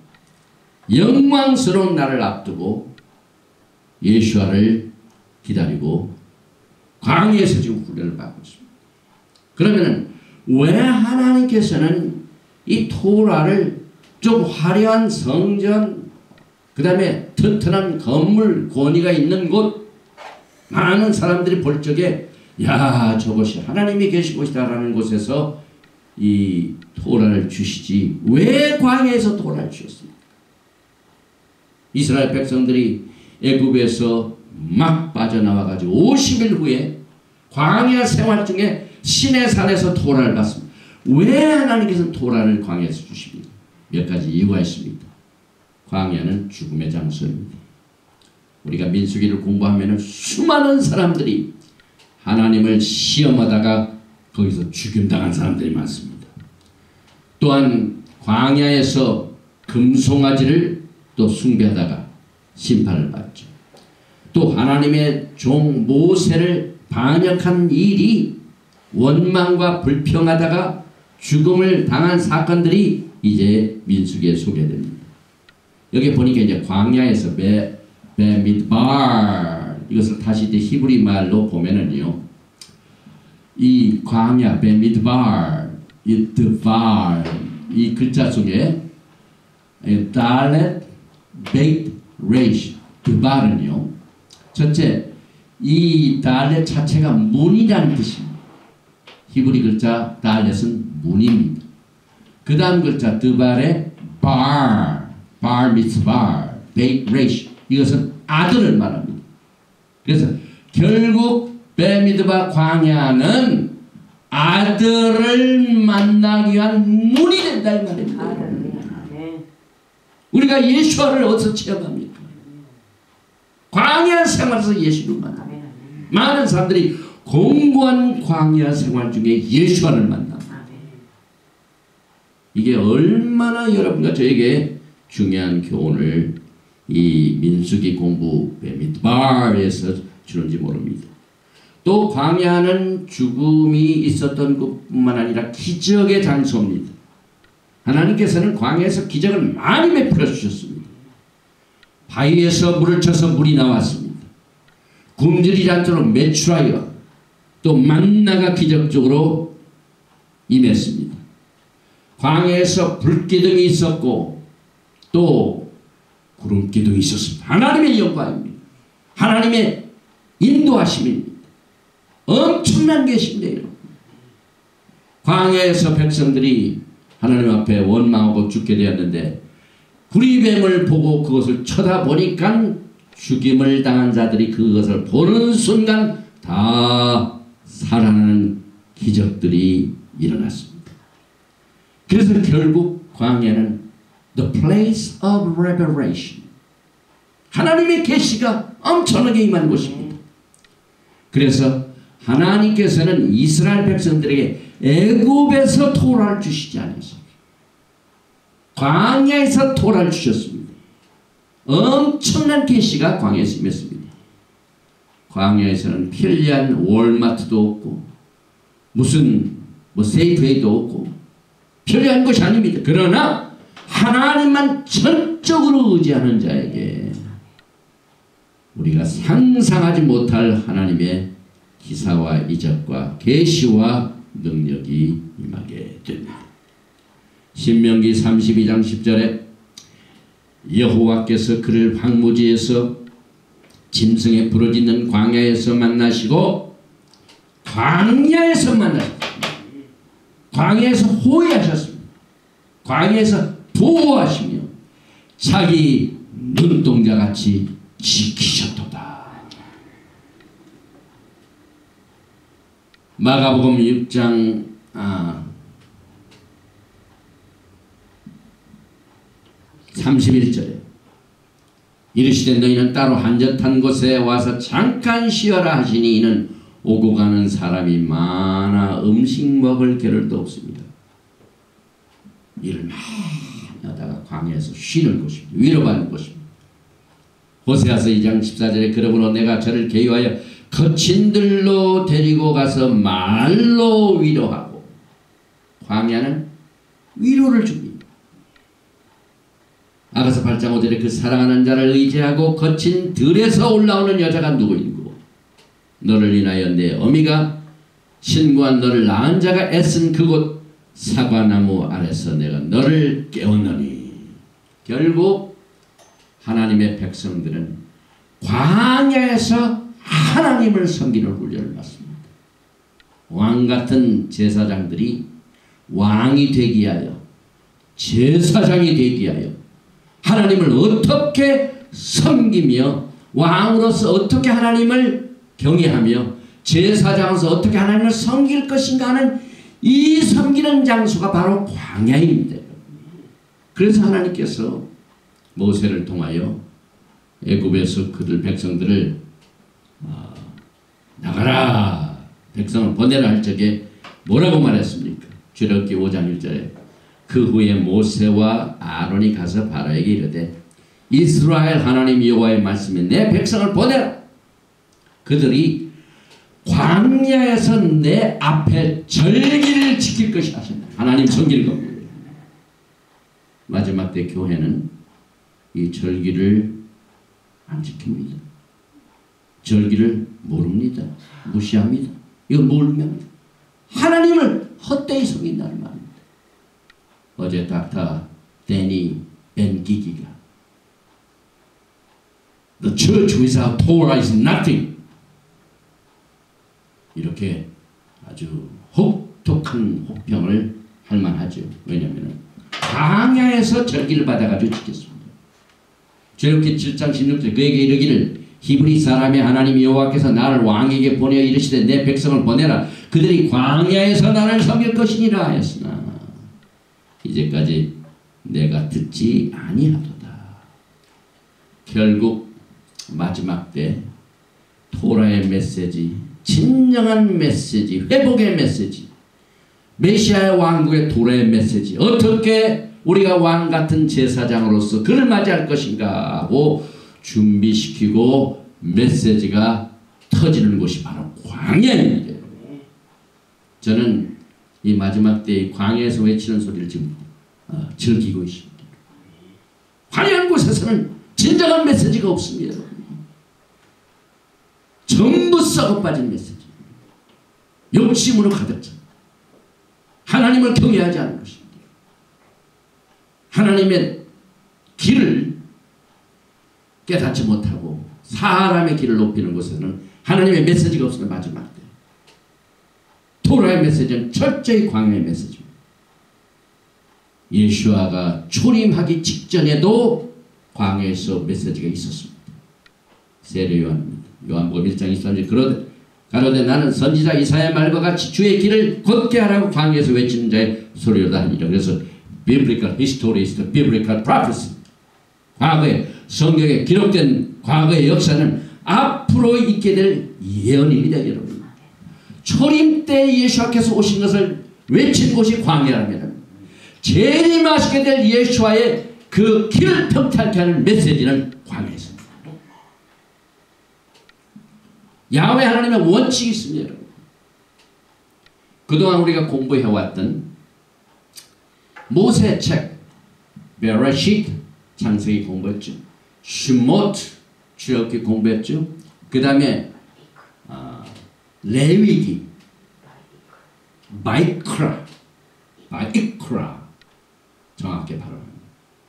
영광스러운 날을 앞두고 예수와를 기다리고 광야에서 지금 훈련을 받고 있습니다. 그러면은 왜 하나님께서는 이 토라를 좀 화려한 성전, 그 다음에 튼튼한 건물, 권위가 있는 곳, 많은 사람들이 볼 적에 야 저것이 하나님이 계신 곳이다라는 곳에서 이 토라를 주시지 왜 광야에서 토라를 주셨습니까? 이스라엘 백성들이 애굽에서 막 빠져나와가지고 50일 후에 광야 생활 중에 시내산에서 토라를 받습니다. 왜 하나님께서는 토라를 광야에서 주십니까? 몇 가지 이유가 있습니다. 광야는 죽음의 장소입니다. 우리가 민수기를 공부하면 수많은 사람들이 하나님을 시험하다가 거기서 죽임당한 사람들이 많습니다. 또한 광야에서 금송아지를 또 숭배하다가 심판을 받죠. 또 하나님의 종 모세를 반역한 일이 원망과 불평하다가 죽음을 당한 사건들이 이제 민수기에 소개됩니다. 여기 보니까 이제 광야에서 베미드발 이것을 다시 이제 히브리 말로 보면은요, 이 광야 베미드발 이 드발 이 글자 속에 달렛 베이트 레이시 드발은요, 첫째 이 달렛 자체가 문이라는 뜻입니다. 히브리 글자 달렛은 문입니다. 그 다음 글자 드발의 bar 미츠바 베이트 레이시 이것은 아들을 말합니다. 그래서 결국 베미드바 광야는 아들을 만나기 위한 문이 된다 이 말입니다. 우리가 예수를 어디서 체험합니까? 광야 생활에서 예수를 만납니다. 많은 사람들이 공고한 광야 생활 중에 예수를 만납니다. 이게 얼마나 여러분과 저에게 중요한 교훈을 이 민수기 공부 베미드발에서 주는지 모릅니다. 또 광야는 죽음이 있었던 것뿐만 아니라 기적의 장소입니다. 하나님께서는 광야에서 기적을 많이 베풀어 주셨습니다. 바위에서 물을 쳐서 물이 나왔습니다. 굶주리지 않도록 매출하여 또 만나가 기적적으로 임했습니다. 광야에서 불기둥이 있었고 또 구름기둥이 있었습니다. 하나님의 영광입니다. 하나님의 인도하심입니다. 엄청난 계시인데요. 광야에서 백성들이 하나님 앞에 원망하고 죽게 되었는데 구리뱀을 보고 그것을 쳐다보니까 죽임을 당한 자들이 그것을 보는 순간 다 살아나는 기적들이 일어났습니다. 그래서 결국 광야는 the place of revelation, 하나님의 계시가 엄청나게 임한 곳입니다. 그래서 하나님께서는 이스라엘 백성들에게 애굽에서 토라를 주시지 않으셨습니다. 광야에서 토라를 주셨습니다. 엄청난 계시가 광야에서 임했습니다. 광야에서는 편리한 월마트도 없고 무슨 세이프웨이도 없고 편리한 것이 아닙니다. 그러나 하나님만 전적으로 의지하는 자에게 우리가 상상하지 못할 하나님의 기사와 이적과 계시와 능력이 임하게 됩니다. 신명기 32장 10절에 여호와께서 그를 황무지에서 짐승의 부러지는 광야에서 만나시고 광야에서 만나셨습니다. 광야에서 호위하셨습니다. 광야에서 보호하시며 자기 눈동자같이 지키셨도다. 마가복음 6장 31절에 이르시되 너희는 따로 한적한 곳에 와서 잠깐 쉬어라 하시니 이는 오고 가는 사람이 많아 음식 먹을 겨를도 없습니다. 일을 많이 하다가 광야에서 쉬는 곳입니다. 위로받는 곳입니다. 호세아서 2장 14절에 그러므로 내가 저를 계유하여 거친 들로 데리고 가서 말로 위로하고, 광야는 위로를 줍니다. 아가서 8장 5절에 그 사랑하는 자를 의지하고 거친 들에서 올라오는 여자가 누구인고 너를 인하여 내 어미가 신고한 너를 낳은 자가 애쓴 그곳 사과나무 아래서 내가 너를 깨웠노니. 결국 하나님의 백성들은 광야에서 하나님을 섬기는 훈련을 받습니다. 왕같은 제사장들이 왕이 되기 위하여, 제사장이 되기 위하여 하나님을 어떻게 섬기며 왕으로서 어떻게 하나님을 경외하며 제사장으로서 어떻게 하나님을 섬길 것인가 하는 이 섬기는 장소가 바로 광야입니다. 그래서 하나님께서 모세를 통하여 애굽에서 그들 백성들을 나가라, 백성을 보내라 할 적에 뭐라고 말했습니까? 출애굽기 5장 1절에 그 후에 모세와 아론이 가서 바로에게 이르되 이스라엘 하나님 여호와의 말씀에 내 백성을 보내라. 그들이 광야에서 내 앞에 절기를 지킬 것이 하신다. 하나님 섬기는 겁니다. 마지막 때 교회는 이 절기를 안 지킵니다. 절기를 모릅니다. 무시합니다. 이거 모르면 하나님을 헛되이 섬긴다는 말입니다. 어제 닥터 데니 벤기기가 The church without Torah is nothing, 이렇게 아주 혹독한 혹평을 할 만하죠. 왜냐하면 광야에서 절기를 받아가지고 지켰습니다. 출애굽기 7장 16절 그에게 이르기를 히브리 사람의 하나님 여호와께서 나를 왕에게 보내어 이르시되 내 백성을 보내라. 그들이 광야에서 나를 섬길 것이니라 하였으나 이제까지 내가 듣지 아니하도다. 결국 마지막 때 토라의 메시지, 진정한 메시지, 회복의 메시지, 메시아의 왕국의 토라의 메시지, 어떻게 우리가 왕같은 제사장으로서 그를 맞이할 것인가 하고 준비시키고 메시지가 터지는 곳이 바로 광야입니다. 저는 이 마지막 때 광야에서 외치는 소리를 지금 즐기고 있습니다. 화려한 곳에서는 진정한 메시지가 없습니다. 전부 썩어빠진 메시지, 욕심으로 가득 차 하나님을 경외하지 않는 것입니다. 하나님의 길을 깨닫지 못하고 사람의 길을 높이는 곳에서는 하나님의 메시지가 없으면 마지막 때 토라의 메시지는 철저히 광야의 메시지입니다. 예수아가 초림하기 직전에도 광야에서 메시지가 있었습니다. 세례 요한입니다. 요한복음 1장 23절 가로되 나는 선지자 이사야의 말과 같이 주의 길을 걷게 하라고 광야에서 외치는 자의 소리로다 하니라. 그래서 biblical history is the biblical prophecy. 과거에 성경에 기록된 과거의 역사는 앞으로 있게 될 예언입니다. 여러분. 초림 때 예수께서 오신 것을 외친 곳이 광야라면 재림하시게 될 예수와의 그 길을 평탄케 하는 메시지는 광야에서입니다. 야훼 하나님의 원칙이 있습니다. 여러분. 그동안 우리가 공부해왔던 모세 책 베레시트 창세기 공부했죠. 슈모트 출애굽기 공부했죠. 그 다음에 레위기 바이크라 정확히 바로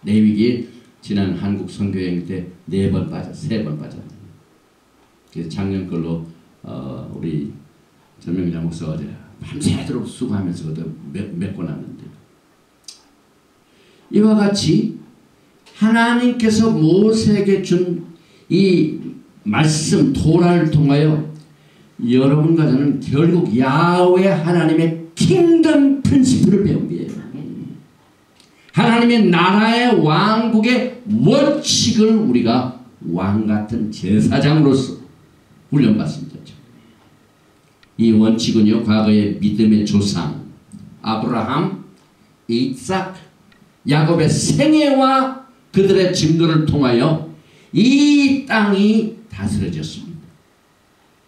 레위기 지난 한국 선교여행 때 4번 빠졌어요. 3번 빠졌어요. 그래서 작년 걸로 우리 전명기자 목사 어제 밤새도록 수고하면서 메꿔 놨는데 이와 같이 하나님께서 모세에게 준 이 말씀 토라를 통하여 여러분과 저는 결국 야훼 하나님의 킹덤 프린시플을 배웁니다. 하나님의 나라의 왕국의 원칙을 우리가 왕같은 제사장으로서 훈련받습니다. 이 원칙은요, 과거의 믿음의 조상 아브라함, 이삭, 야곱의 생애와 그들의 증거를 통하여 이 땅이 다스려졌습니다.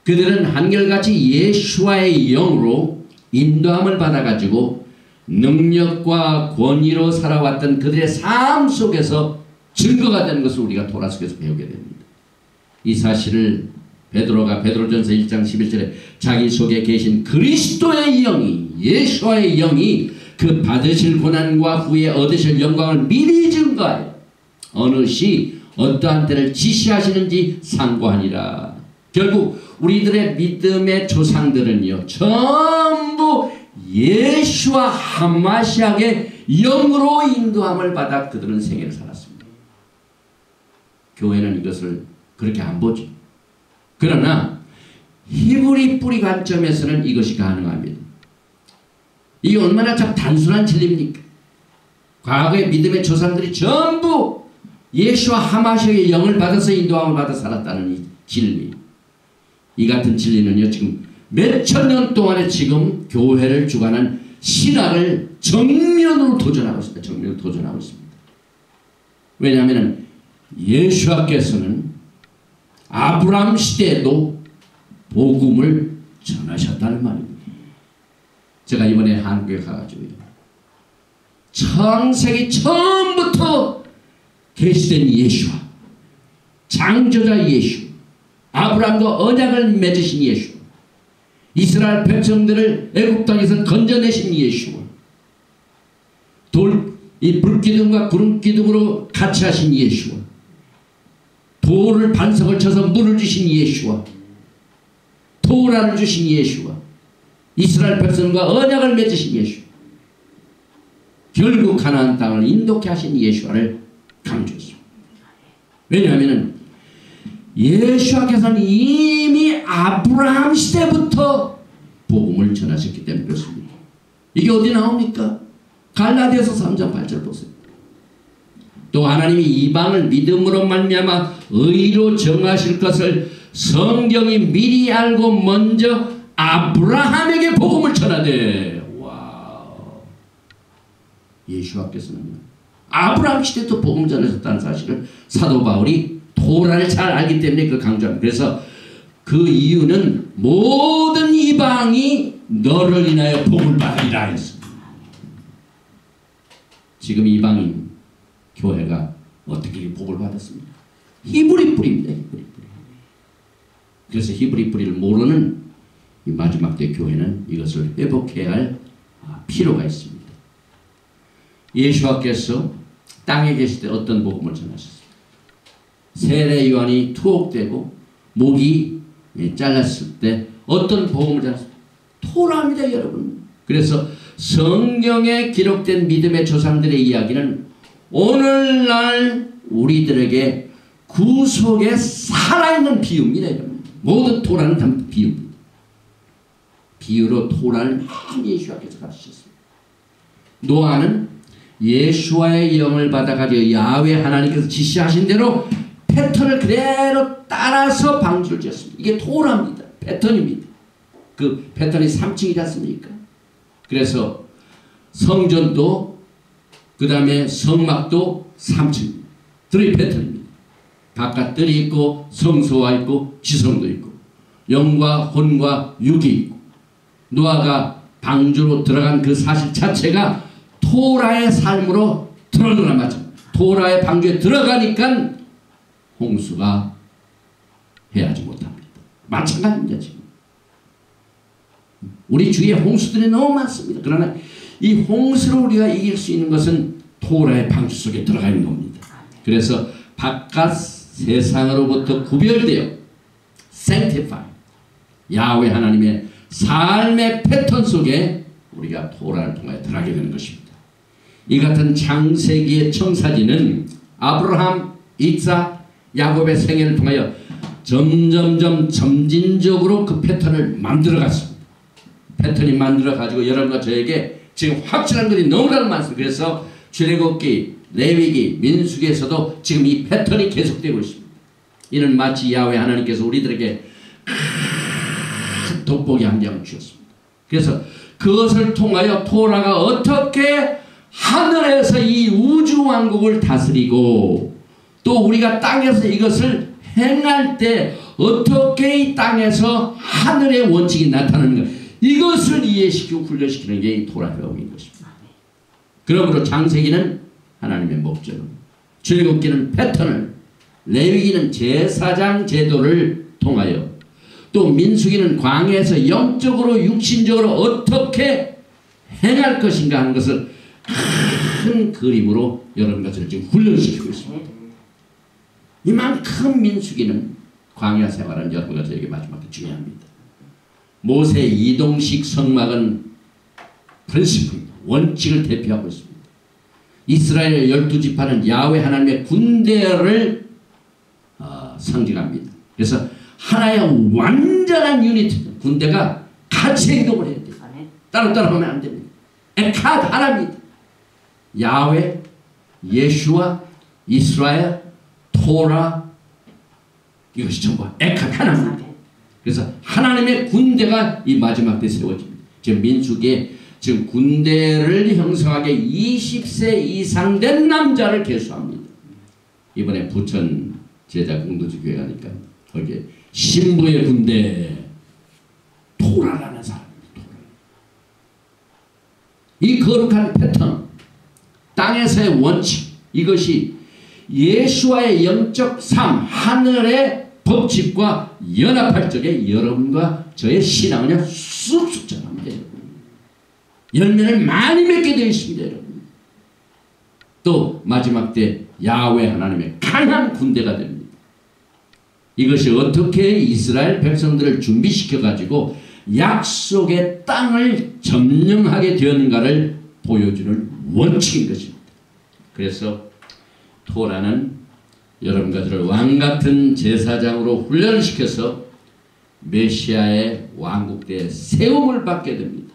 그들은 한결같이 예수와의 영으로 인도함을 받아가지고 능력과 권위로 살아왔던 그들의 삶 속에서 증거가 되는 것을 우리가 토라 속에서 배우게 됩니다. 이 사실을 베드로전서 1장 11절에 자기 속에 계신 그리스도의 영이 예수와의 영이 그 받으실 고난과 후에 얻으실 영광을 미리 증거하여 어느 시 어떠한 때를 지시하시는지 상고하니라. 결국 우리들의 믿음의 조상들은요 전부 예수와 하마시아의 영으로 인도함을 받아 그들은 생애를 살았습니다. 교회는 이것을 그렇게 안 보죠. 그러나 히브리 뿌리 관점에서는 이것이 가능합니다. 이게 얼마나 참 단순한 진리입니까? 과거의 믿음의 조상들이 전부 예수와 하마시아의 영을 받아서 인도함을 받아 살았다는 이 진리. 이 같은 진리는요 지금 몇천 년 동안에 지금 교회를 주관한 신학을 정면으로 도전하고 있습니다. 정면으로 도전하고 있습니다. 왜냐하면 예수께서는 아브라함 시대에도 복음을 전하셨다는 말입니다. 제가 이번에 한국에 가가지고요. 창세기 처음부터 계시된 예수와 창조자 예수, 아브라함과 언약을 맺으신 예수, 이스라엘 백성들을 애굽 땅에서 건져내신 예수, 이 불기둥과 구름기둥으로 같이 하신 예수, 돌을 반석을 쳐서 물을 주신 예수와 토라를 주신 예수와 이스라엘 백성과 언약을 맺으신 예수, 결국 가나안 땅을 인도케 하신 예수와를 강조했습니다. 왜냐하면 예수께서는 이미 아브라함 시대부터 복음을 전하셨기 때문에 그렇습니다. 이게 어디 나옵니까? 갈라디아서 3장 8절 보세요. 또 하나님이 이방을 믿음으로 말미암아 의로 정하실 것을 성경이 미리 알고 먼저 아브라함에게 복음을 전하되, 와우. 예수께서는요 아브라함 시대도 복음 전하셨다는 사실을 사도 바울이 토라를 잘 알기 때문에 그 강조합니다. 그래서 그 이유는 모든 이방이 너를 인하여 복을 받으리라 했습니다. 지금 이방인 교회가 어떻게 복을 받았습니까? 히브리 뿌리입니다. 히브리 뿌리. 그래서 히브리 뿌리를 모르는 이 마지막 때 교회는 이것을 회복해야 할 필요가 있습니다. 예수께서 땅에 계실 때 어떤 복음을 전하셨어요? 세례 요한이 투옥되고 목이 잘랐을 때 어떤 복음을 전하셨어요? 토라입니다, 여러분. 그래서 성경에 기록된 믿음의 조상들의 이야기는 오늘날 우리들에게 구속에 살아있는 비유입니다, 여러분. 모든 토라는 다 비유입니다. 비유로 토라를 많이 예수와께서 가르치셨어요. 노아는 예수와의 영을 받아가지고 야훼 하나님께서 지시하신 대로 패턴을 그대로 따라서 방주를 지었습니다. 이게 토라입니다. 패턴입니다. 그 패턴이 3층이지 않습니까? 그래서 성전도 그 다음에 성막도 3층 들의 패턴입니다. 바깥 뜰이 있고 성소와 있고 지성도 있고 영과 혼과 육이 있고 노아가 방주로 들어간 그 사실 자체가 토라의 삶으로 드러나는 마찬가지. 토라의 방주에 들어가니까 홍수가 해하지 못합니다. 마찬가지입니다. 지금 우리 주위에 홍수들이 너무 많습니다. 그러나 이 홍수를 우리가 이길 수 있는 것은 토라의 방주 속에 들어가 있는 겁니다. 그래서 바깥 세상으로부터 구별되어 sanctify 야훼 하나님의 삶의 패턴 속에 우리가 토라를 통하여 들어가게 되는 것입니다. 이 같은 창세기의 청사진은 아브라함, 이삭, 야곱의 생애를 통하여 점점점 점진적으로 그 패턴을 만들어갔습니다. 패턴이 만들어가지고 여러분과 저에게 지금 확실한 것이 너무나 많습니다. 그래서 출애굽기, 레위기, 민수기에서도 지금 이 패턴이 계속되고 있습니다. 이는 마치 야훼 하나님께서 우리들에게 큰 돋보기 한 장을 주셨습니다. 그래서 그것을 통하여 토라가 어떻게 하늘에서 이 우주 왕국을 다스리고 또 우리가 땅에서 이것을 행할 때 어떻게 이 땅에서 하늘의 원칙이 나타나는가, 이것을 이해시키고 훈련시키는 게 이 토라 배움인 것입니다. 그러므로 창세기는 하나님의 목적을, 출애굽기는 패턴을, 레위기는 제사장 제도를 통하여, 또 민수기는 광야에서 영적으로 육신적으로 어떻게 행할 것인가 하는 것을 큰 그림으로 여러분 것을 지금 훈련시키고 있습니다. 이만큼 민수기는 광야 생활은 여러분과 저에게 마지막에 중요합니다. 모세 이동식 성막은 프린시플입니다. 원칙을 대표하고 있습니다. 이스라엘의 12지파는 야훼 하나님의 군대를 상징합니다. 그래서 하나의 완전한 유니티, 군대가 같이 행동을 해야 돼요. 따로따로 하면 안 됩니다. 에카드 하나입니다. 야훼, 예수와, 이스라엘, 토라, 이것이 전부 에카드 하나입니다. 그래서 하나님의 군대가 이 마지막 때 세워집니다. 지금 민수기에 지금 군대를 형성하게 20세 이상 된 남자를 계수합니다. 이번에 부천 제자 공동체교회 가니까 거기에 신부의 군대 토라라는 사람입니다. 토라. 이 거룩한 패턴, 땅에서의 원칙, 이것이 예수와의 영적 삶, 하늘의 법칙과 연합할 적에 여러분과 저의 신앙은 쑥쑥 자랍니다. 열매를 많이 맺게 되어 있습니다. 여러분. 또 마지막 때 야훼 하나님의 강한 군대가 됩니다. 이것이 어떻게 이스라엘 백성들을 준비시켜 가지고 약속의 땅을 점령하게 되었는가를 보여주는 원칙인 것입니다. 그래서 토라는 여러분과 저를 왕같은 제사장으로 훈련을 시켜서 메시아의 왕국대에 세움을 받게 됩니다.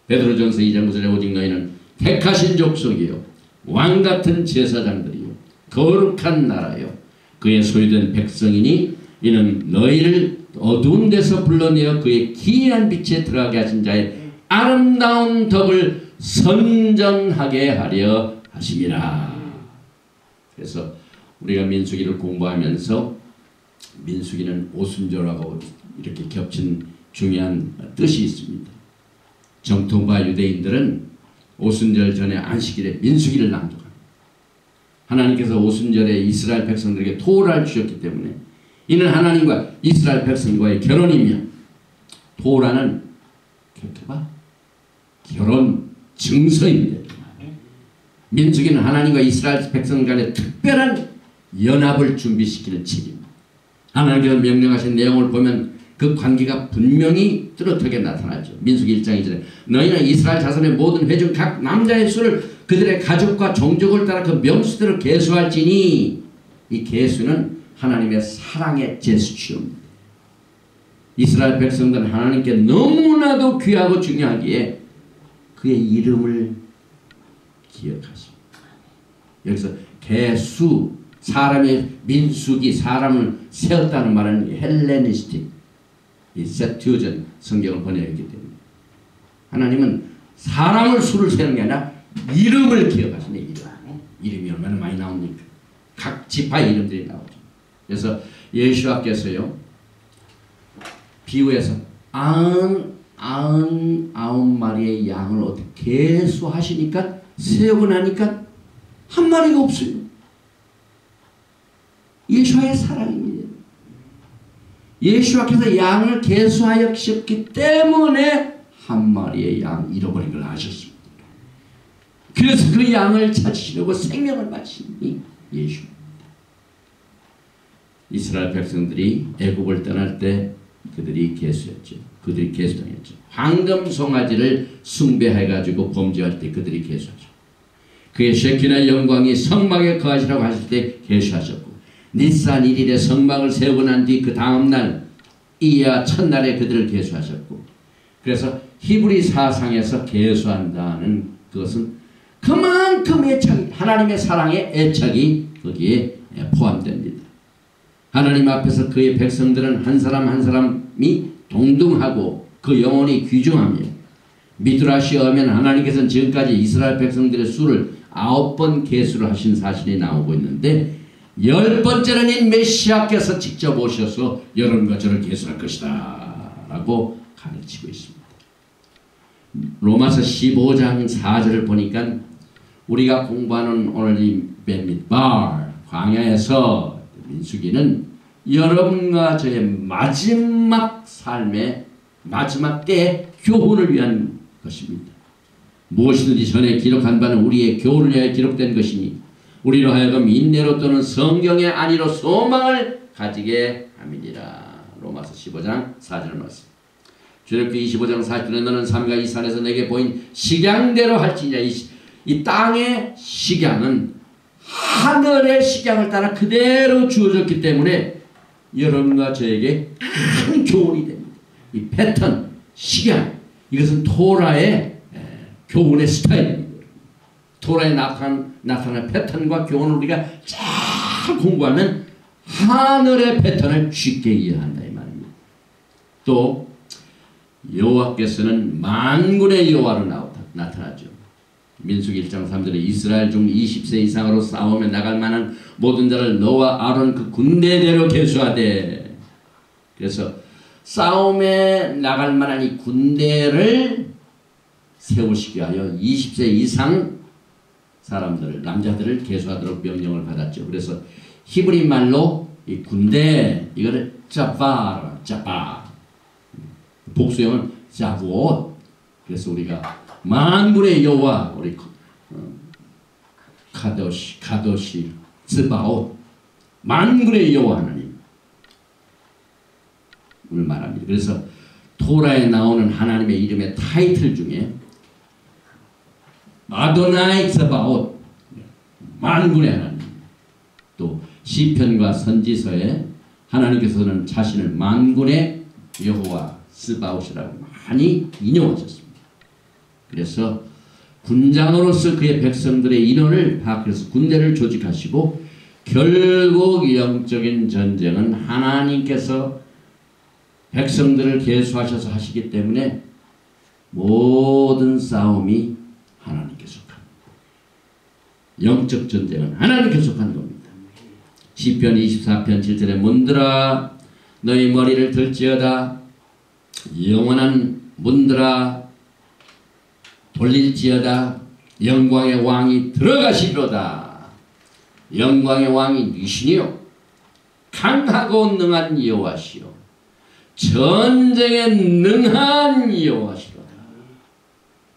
베드로전서 2장 9절에 오직 너희는 택하신 족속이요 왕같은 제사장들이요 거룩한 나라요 그의 소유된 백성이니 이는 너희를 어두운 데서 불러내어 그의 기이한 빛에 들어가게 하신 자의 아름다운 덕을 선전하게 하려 하심이라. 그래서 우리가 민수기를 공부하면서 민수기는 오순절하고 이렇게 겹친 중요한 뜻이 있습니다. 정통파 유대인들은 오순절 전에 안식일에 민수기를 낭독합니다. 하나님께서 오순절에 이스라엘 백성들에게 토라를 주셨기 때문에 이는 하나님과 이스라엘 백성과의 결혼이며, 토라는 결혼 증서입니다. 민수기는 하나님과 이스라엘 백성 간의 특별한 연합을 준비시키는 책입니다. 하나님께서 명령하신 내용을 보면 그 관계가 분명히 뚜렷하게 나타나죠. 민수기 1장 2절에 너희는 이스라엘 자손의 모든 회중 각 남자의 수를 그들의 가족과 종족을 따라 그 명수대로 계수할지니, 이 계수는 하나님의 사랑의 제스처입니다. 이스라엘 백성들은 하나님께 너무나도 귀하고 중요하기에 그의 이름을 기억하십니다. 여기서 계수, 사람의 민수기, 사람을 세웠다는 말은 헬레니스틱, 이 세튜전 성경을 번역했기 때문에 하나님은 사람을 수를 세는 게 아니라 이름을 기억하시네. 이름이 얼마나 많이 나옵니까? 각 지파의 이름들이 나오죠. 그래서 예수와께서요 비유해서 99마리의 양을 어떻게 계수하시니까 세우고 나니까 한 마리가 없어요. 예수와의 사랑입니다. 예수와께서 양을 계수하셨기 때문에 한 마리의 양 잃어버린 걸 아셨습니다. 그래서 그 양을 찾으시려고 생명을 바치니 예수입니다. 이스라엘 백성들이 애굽을 떠날 때 그들이 계수했죠. 그들이 계수당했죠. 황금 송아지를 숭배해가지고 범죄할 때 그들이 계수하죠. 그의 쉐키나 영광이 성막에 거하시라고 하실 때 계수하셨고, 니산 1일에 성막을 세우고 난 뒤 그 다음날 이야 첫날에 그들을 계수하셨고, 그래서 히브리 사상에서 계수한다는 그것은 그만큼 애착이, 하나님의 사랑의 애착이 거기에 포함됩니다. 하나님 앞에서 그의 백성들은 한 사람 한 사람이 동등하고 그 영혼이 귀중하며, 미드라시에 의하면 하나님께서는 지금까지 이스라엘 백성들의 수를 9번 계수를 하신 사실이 나오고 있는데, 10번째는 메시아께서 직접 오셔서 여러분과 저를 계수할 것이다 라고 가르치고 있습니다. 로마서 15장 4절을 보니까 우리가 공부하는 오늘 이 벳미드바 광야에서 민수기는 여러분과 저의 마지막 삶의 마지막 때의 교훈을 위한 것입니다. 무엇이든지 전에 기록한 바는 우리의 교훈을 위하여 기록된 것이니 우리로 하여금 인내로 또는 성경의 안위로 소망을 가지게 함이니라. 로마서 15장 4절 말씀. 출애굽기 25장 40절에 너는 삼가 이 산에서 내게 보인 식양대로 할지니라. 이 땅의 식양은 하늘의 식양을 따라 그대로 주어졌기 때문에 여러분과 저에게 큰 교훈이 됩니다. 이 패턴, 식양, 이것은 토라의 교훈의 스타일입니다. 토라에 나타난 패턴과 교훈을 우리가 잘 공부하면 하늘의 패턴을 쉽게 이해한다 이 말입니다. 또 여호와께서는 만군의 여호와로 나타나죠. 민수기 1장 3절에 이스라엘 중 20세 이상으로 싸우며 나갈 만한 모든 자를 너와 아론 그 군대대로 계수하되, 그래서 싸움에 나갈 만한 이 군대를 세우시기 위하여 20세 이상 사람들을, 남자들을 계수하도록 명령을 받았죠. 그래서 히브리 말로 이 군대, 이거를 짜파, 복수형은 자부옷. 그래서 우리가 만군의 여호와, 우리 카도시 스바옷, 만군의 여호와 하나님을 말합니다. 그래서 토라에 나오는 하나님의 이름의 타이틀 중에 아도나이 스바옷, 만군의 하나님, 또 시편과 선지서에 하나님께서는 자신을 만군의 여호와 스바옷이라고 많이 인용하셨습니다. 그래서 군장으로서 그의 백성들의 인원을 파악해서 군대를 조직하시고, 결국 영적인 전쟁은 하나님께서 백성들을 계수하셔서 하시기 때문에 모든 싸움이 하나님께 속합니다. 영적 전쟁은 하나님께 속한 겁니다. 시편 24편 7절에 문들아 너희 머리를 들지어다, 영원한 문들아 돌릴지어다, 영광의 왕이 들어가시리로다. 영광의 왕이 누구시니요? 강하고 능한 여호와시요 전쟁에 능한 여호와시로다.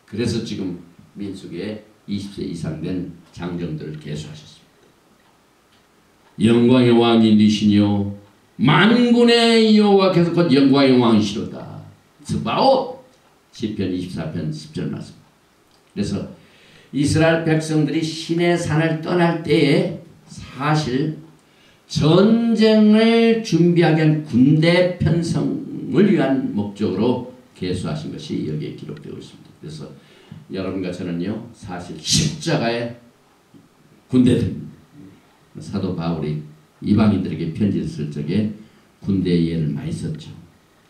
그래서 지금 민수기에 20세 이상 된 장정들을 계수하셨습니다. 영광의 왕이 니시니요 만군의 여호와께서 곧 영광의 왕이시로다. 스바옷 시편 24편 10절 말씀. 그래서 이스라엘 백성들이 시내 산을 떠날 때에 사실 전쟁을 준비하기 위한 군대 편성을 위한 목적으로 계수하신 것이 여기에 기록되고 있습니다. 그래서 여러분과 저는요 사실 십자가의 군대들, 사도 바울이 이방인들에게 편지를 쓸 적에 군대의 예를 많이 썼죠.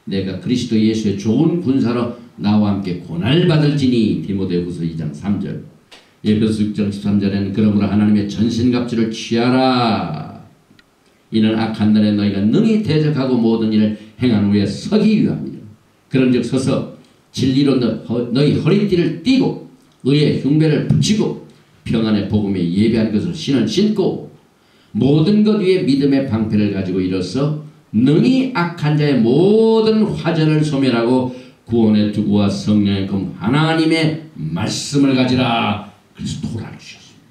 내가 그리스도 예수의 좋은 군사로 나와 함께 고난을 받을지니 디모데후서 2장 3절. 에베소 6장 13절에는 그러므로 하나님의 전신갑주를 취하라. 이는 악한 날에 너희가 능히 대적하고 모든 일을 행한 후에 서기 위함이라. 그런즉 서서 진리로 너희 허리띠를 띠고 의의 흉배를 붙이고 평안의 복음에 예배한 것을 신을 신고 모든 것 위에 믿음의 방패를 가지고 일어서 능히 악한 자의 모든 화전을 소멸하고 구원의 투구와 성령의 검 하나님의 말씀을 가지라. 그래서 토라를 주셨습니다.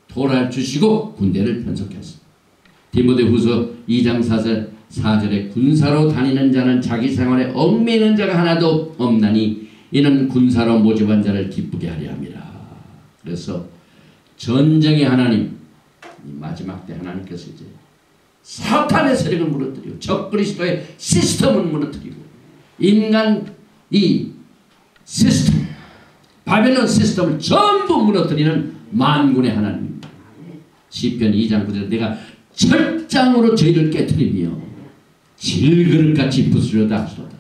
토라를 주시고 군대를 편속했습니다. 디모데후서 2장 4절에 군사로 다니는 자는 자기 생활에 얽매이는 자가 하나도 없나니 이는 군사로 모집한 자를 기쁘게 하려 함이라. 그래서 전쟁의 하나님, 이 마지막 때 하나님께서 이제 사탄의 세력을 무너뜨리고 적그리스도의 시스템을 무너뜨리고 인간 이 시스템, 바벨론 시스템을 전부 무너뜨리는 만군의 하나님입니다. 시편 2장 9절에 내가 철장으로 저희를 깨뜨리며 질그릇같이 부수려다 하시도다.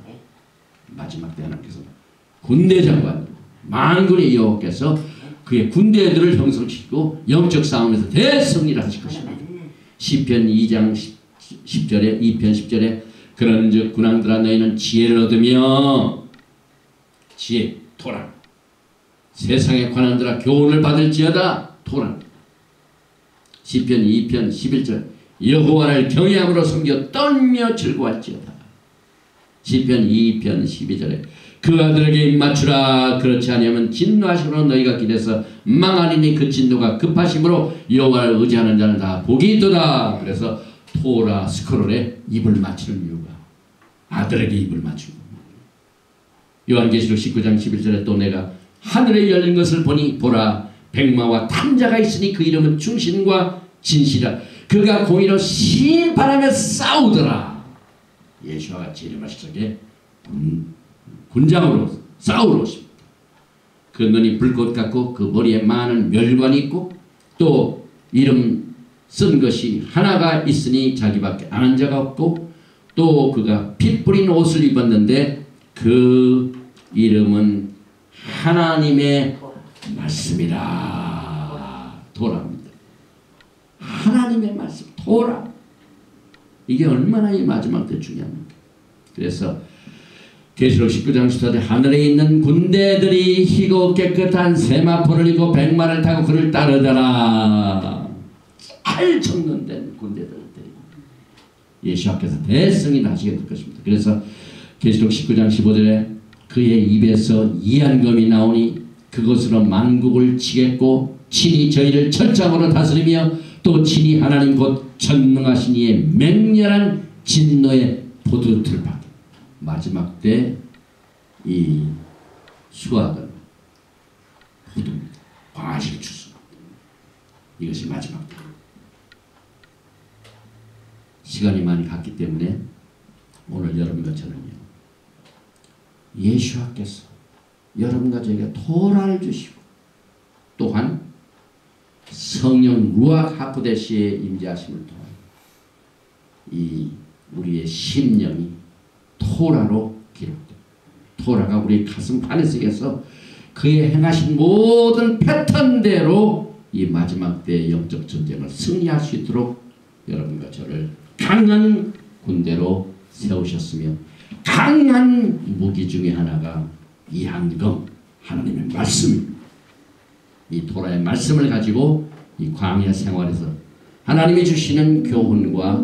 마지막 때 하나님께서 군대 장관 만군의 여호와께서 그의 군대들을 형성시키고 영적 싸움에서 대승리를 하실 것입니다. 시편 2장 10절에 2편 10절에 그런즉 군왕들아 너희는 지혜를 얻으며 지혜 토라 세상의 관원들아 교훈을 받을지어다 토라. 시편 2편 11절 여호와를 경외함으로 섬겨 떨며 즐거워할지어다. 시편 2편 12절에 그 아들에게 입맞추라. 그렇지 아니하면 진노하심으로 너희가 길에서 망하리니 그 진노가 급하심으로 여호와를 의지하는 자는 다 복이 있도다. 그래서 토라 스크롤에 입을 맞추는 이유가 아들에게 입을 맞추고 요한계시록 19장 11절에 또 내가 하늘에 열린 것을 보니 보라 백마와 탄자가 있으니 그 이름은 충신과 진실이라. 그가 공의로 심판하며 싸우더라. 예수와 재림하실 적에 군장으로 싸우러 오십니다. 그 눈이 불꽃 같고 그 머리에 많은 멸관이 있고 또 이름 쓴 것이 하나가 있으니 자기밖에 아는 자가 없고 또 그가 핏 뿌린 옷을 입었는데 그 이름은 하나님의 말씀이라. 토라입니다. 하나님의 말씀 토라. 이게 얼마나 이 마지막 때 중요합니까? 그래서 계시록 19장 14절 하늘에 있는 군대들이 희고 깨끗한 세마포를 입고 백마를 타고 그를 따르더라. 잘 정돈된 군대들 예수께서 대승리를 하시게 될 것입니다. 그래서 계시록 19장 15절에 그의 입에서 이한검이 나오니 그것으로 만국을 치겠고 친히 저희를 철장으로 다스리며 또 친히 하나님 곧 전능하신 이의 맹렬한 진노의 포도틀 받 마지막 때 이 수학은 포도입니다. 과실을 주습니다. 이것이 마지막 때. 시간이 많이 갔기 때문에 오늘 여러분과 저는요 예수께서 여러분과 저에게 토라를 주시고 또한 성령 루ach 하코데시의 임재하심을 통해 이 우리의 심령이 토라로 기록됩니다. 토라가 우리 가슴판에 새겨서 그의 행하신 모든 패턴대로 이 마지막 때의 영적 전쟁을 승리할 수 있도록 여러분과 저를 강한 군대로 세우셨으며 강한 무기 중에 하나가 이한검 하나님의 말씀입니다. 이 토라의 말씀을 가지고 이 광야 생활에서 하나님이 주시는 교훈과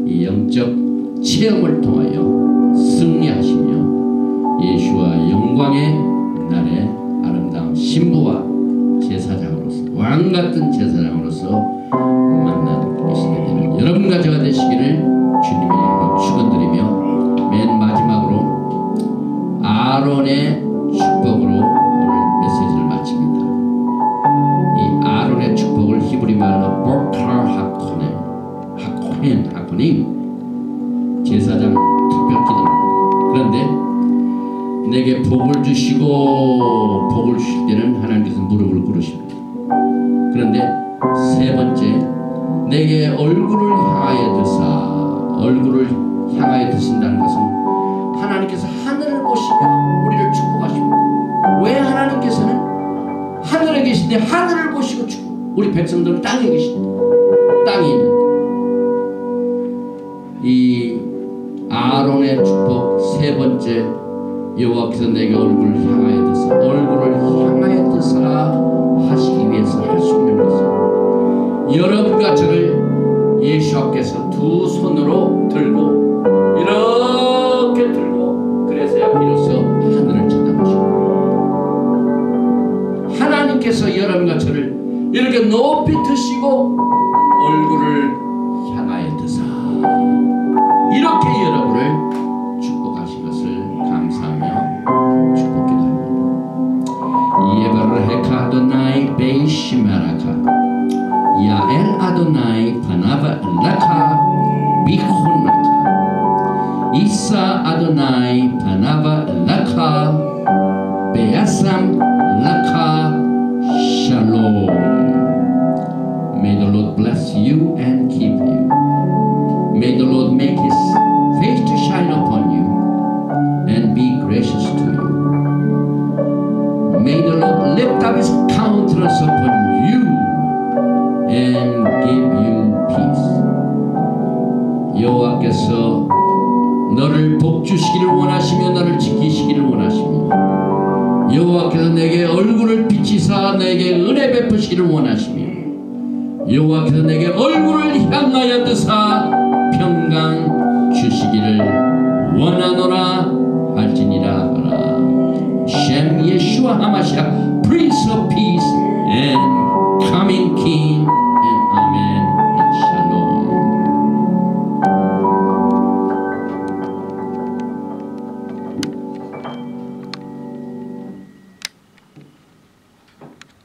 이 영적 체험을 통하여 승리하시며 예수와 영광의 날에 아름다운 신부와 왕같은 제사장으로서 만나게 되는 여러분과 제가 되시기를 주님의 이름으로 축원드리며, 맨 마지막으로 아론의 축복으로 오늘 메시지를 마칩니다. 이 아론의 축복을 히브리 말로 보칼 하코님, 제사장 특별기도입니다. 그런데 내게 복을 주시고 복을 주실 때는 하나님께서 무릎을 꿇으십니다. 그런데 세 번째, 내게 얼굴을 향하여 드사, 얼굴을 향하여 드신다는 것은 하나님께서 하늘을 보시며 우리를 축복하십니다. 왜 하나님께서는 하늘에 계신데 하늘을 보시고 축복, 우리 백성들은 땅에 계신다. 땅에 있는데 이 아론의 축복 세 번째, 여호와께서 내게 얼굴을 향하여 드사, 얼굴을 향하여 드사 하시기 위해서 할 수 있는 것은 여러분과 저를 예수 앞에서 두 손으로 들고 이렇게 들고, 그래서야 비로소 하늘을 쳐다보십니다. 하나님께서 여러분과 저를 이렇게 높이 드시고 얼굴을 향하여 드사 이렇게 여러분을 축복하신 것을 감사하며 축복기도합니다. 예바르헤카 아도나이 베이시마라카 야엘 아도나이 파나바 라카 비혼라카 이사 아도나이 파나바 라카 베야삼 라카 샬롬. May the Lord bless you and keep you. May the Lord make His face to shine upon you and be gracious to you. May the Lord lift up His countenance upon you and give you peace. 여호와께서 너를 복주시기를 원하시며 너를 지키시기를 원하시며, 여호와께서 내게 얼굴을 비치사 내게 은혜 베푸시기를 원하시며, 여호와께서 내게 얼굴을 향하여 드사 평강 주시기를 원하노라 할지니라 하라. 셴 예슈아 하마시아 Prince of Peace